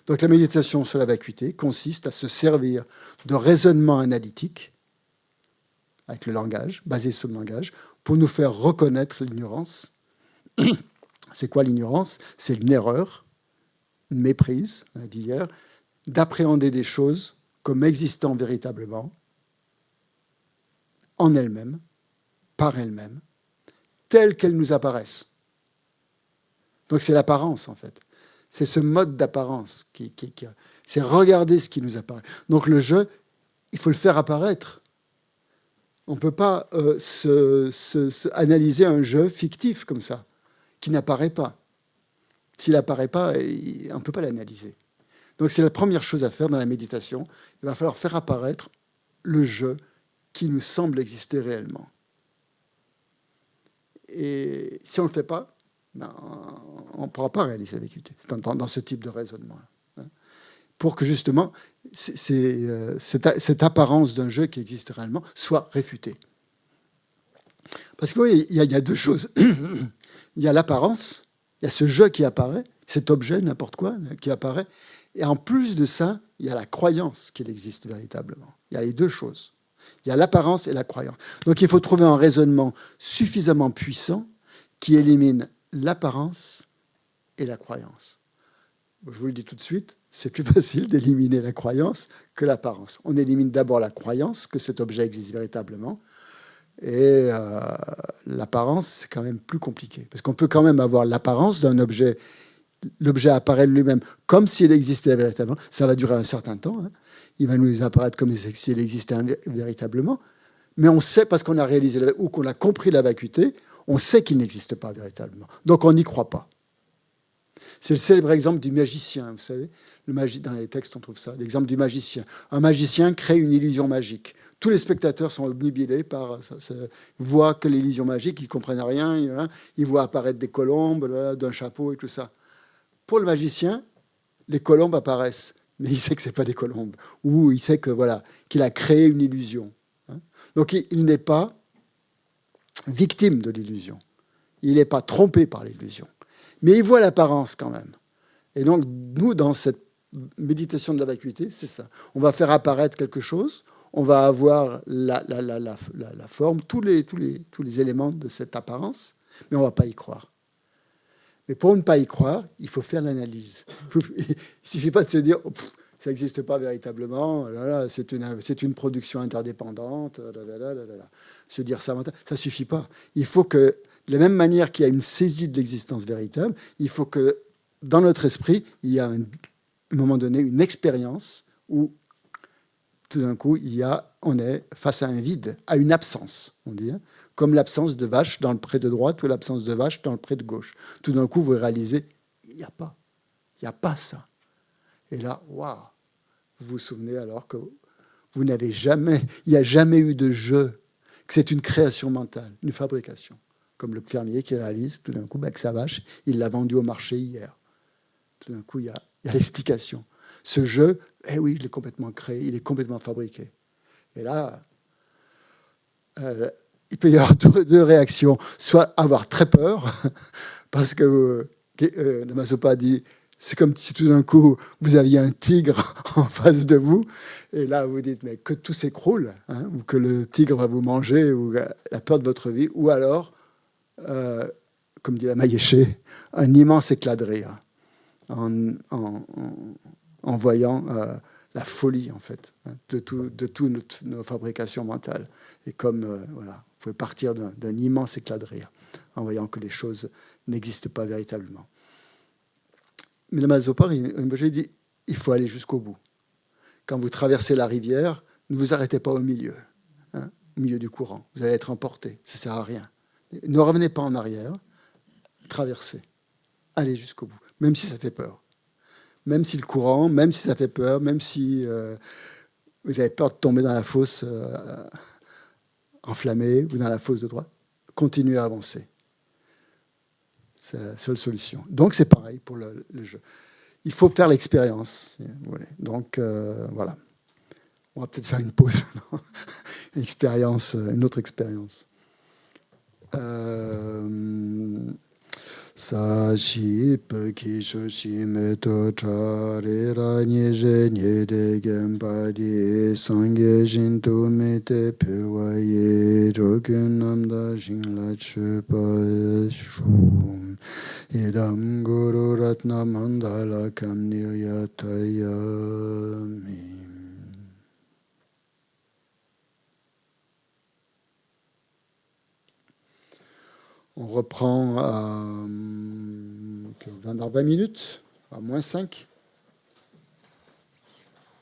Donc la méditation sur la vacuité consiste à se servir de raisonnement analytique, avec le langage, basé sur le langage, pour nous faire reconnaître l'ignorance. C'est quoi l'ignorance? C'est une erreur, une méprise, on a dit hier, d'appréhender des choses comme existant véritablement, en elles-mêmes, par elles-mêmes, telles qu'elles nous apparaissent. Donc c'est l'apparence, en fait. C'est ce mode d'apparence c'est regarder ce qui nous apparaît. Donc le jeu, il faut le faire apparaître. On ne peut pas analyser un jeu fictif comme ça, qui n'apparaît pas. S'il n'apparaît pas, on ne peut pas l'analyser. Donc c'est la première chose à faire dans la méditation. Il va falloir faire apparaître le jeu qui nous semble exister réellement. Et si on ne le fait pas, ben, on ne pourra pas réaliser la vacuité. C'est dans ce type de raisonnement. Pour que justement, cette apparence d'un jeu qui existe réellement soit réfutée. Parce que vous voyez, il y a deux choses. Il y a l'apparence, il y a ce jeu qui apparaît, cet objet, n'importe quoi, qui apparaît. Et en plus de ça, il y a la croyance qu'il existe véritablement. Il y a les deux choses. Il y a l'apparence et la croyance. Donc il faut trouver un raisonnement suffisamment puissant qui élimine l'apparence et la croyance. Je vous le dis tout de suite, c'est plus facile d'éliminer la croyance que l'apparence. On élimine d'abord la croyance que cet objet existe véritablement. Et l'apparence, c'est quand même plus compliqué. Parce qu'on peut quand même avoir l'apparence d'un objet. L'objet apparaît lui-même comme s'il existait véritablement. Ça va durer un certain temps. Hein. Il va nous apparaître comme s'il existait véritablement. Mais on sait, parce qu'on a réalisé ou qu'on a compris la vacuité, on sait qu'il n'existe pas véritablement. Donc on n'y croit pas. C'est le célèbre exemple du magicien, vous savez. Dans les textes, on trouve ça. L'exemple du magicien. Un magicien crée une illusion magique. Tous les spectateurs sont obnubilés par ça. Ils voient que l'illusion magique, ils ne comprennent rien. Ils voient apparaître des colombes, d'un chapeau et tout ça. Pour le magicien, les colombes apparaissent, mais il sait que ce n'est pas des colombes. Ou il sait que, voilà, qu'il a créé une illusion. Donc il n'est pas victime de l'illusion. Il n'est pas trompé par l'illusion. Mais il voit l'apparence quand même. Et donc, nous, dans cette méditation de la vacuité, c'est ça. On va faire apparaître quelque chose, on va avoir la forme, tous les éléments de cette apparence, mais on ne va pas y croire. Mais pour ne pas y croire, il faut faire l'analyse. Il ne suffit pas de se dire ça n'existe pas véritablement, c'est une production interdépendante, se dire ça ne suffit pas. Il faut que, de la même manière qu'il y a une saisie de l'existence véritable, il faut que dans notre esprit, il y a à un moment donné une expérience où tout d'un coup, on est face à un vide, à une absence, on dit, comme l'absence de vache dans le pré de droite ou l'absence de vache dans le pré de gauche. Tout d'un coup, vous réalisez, il n'y a pas ça. Et là, waouh, vous vous souvenez alors que il n'y a jamais eu de jeu, que c'est une création mentale, une fabrication. Comme le fermier qui réalise tout d'un coup que sa vache, il l'a vendue au marché hier. Tout d'un coup, il y a l'explication. Ce jeu, oui, je l'ai complètement créé, il est complètement fabriqué. Et là, il peut y avoir deux réactions. Soit avoir très peur, parce que le Mazopa dit, c'est comme si tout d'un coup, vous aviez un tigre en face de vous, et là, vous dites, mais que tout s'écroule, ou que le tigre va vous manger, ou la peur de votre vie, ou alors, comme dit la Maïeché, un immense éclat de rire, en voyant la folie, en fait, de toutes nos fabrications mentales. Et comme, voilà, vous pouvez partir d'un immense éclat de rire, en voyant que les choses n'existent pas véritablement. Mais le Mazopar, il dit, il faut aller jusqu'au bout. Quand vous traversez la rivière, ne vous arrêtez pas au milieu du courant. Vous allez être emporté, ça ne sert à rien. Ne revenez pas en arrière, traversez, allez jusqu'au bout, même si ça fait peur. Même si le courant, même si ça fait peur, même si vous avez peur de tomber dans la fosse enflammée ou dans la fosse de droite, continuez à avancer. C'est la seule solution. Donc c'est pareil pour le jeu. Il faut faire l'expérience. Donc voilà. On va peut-être faire une pause. Une autre expérience. Sashi peki shoshi meto chare ra nye de gempadi sangye jinto mete perwaye rogun namda jingla chupa shum idam guru ratna mandala kam niyatayami. On reprend dans 20 minutes, à moins 5.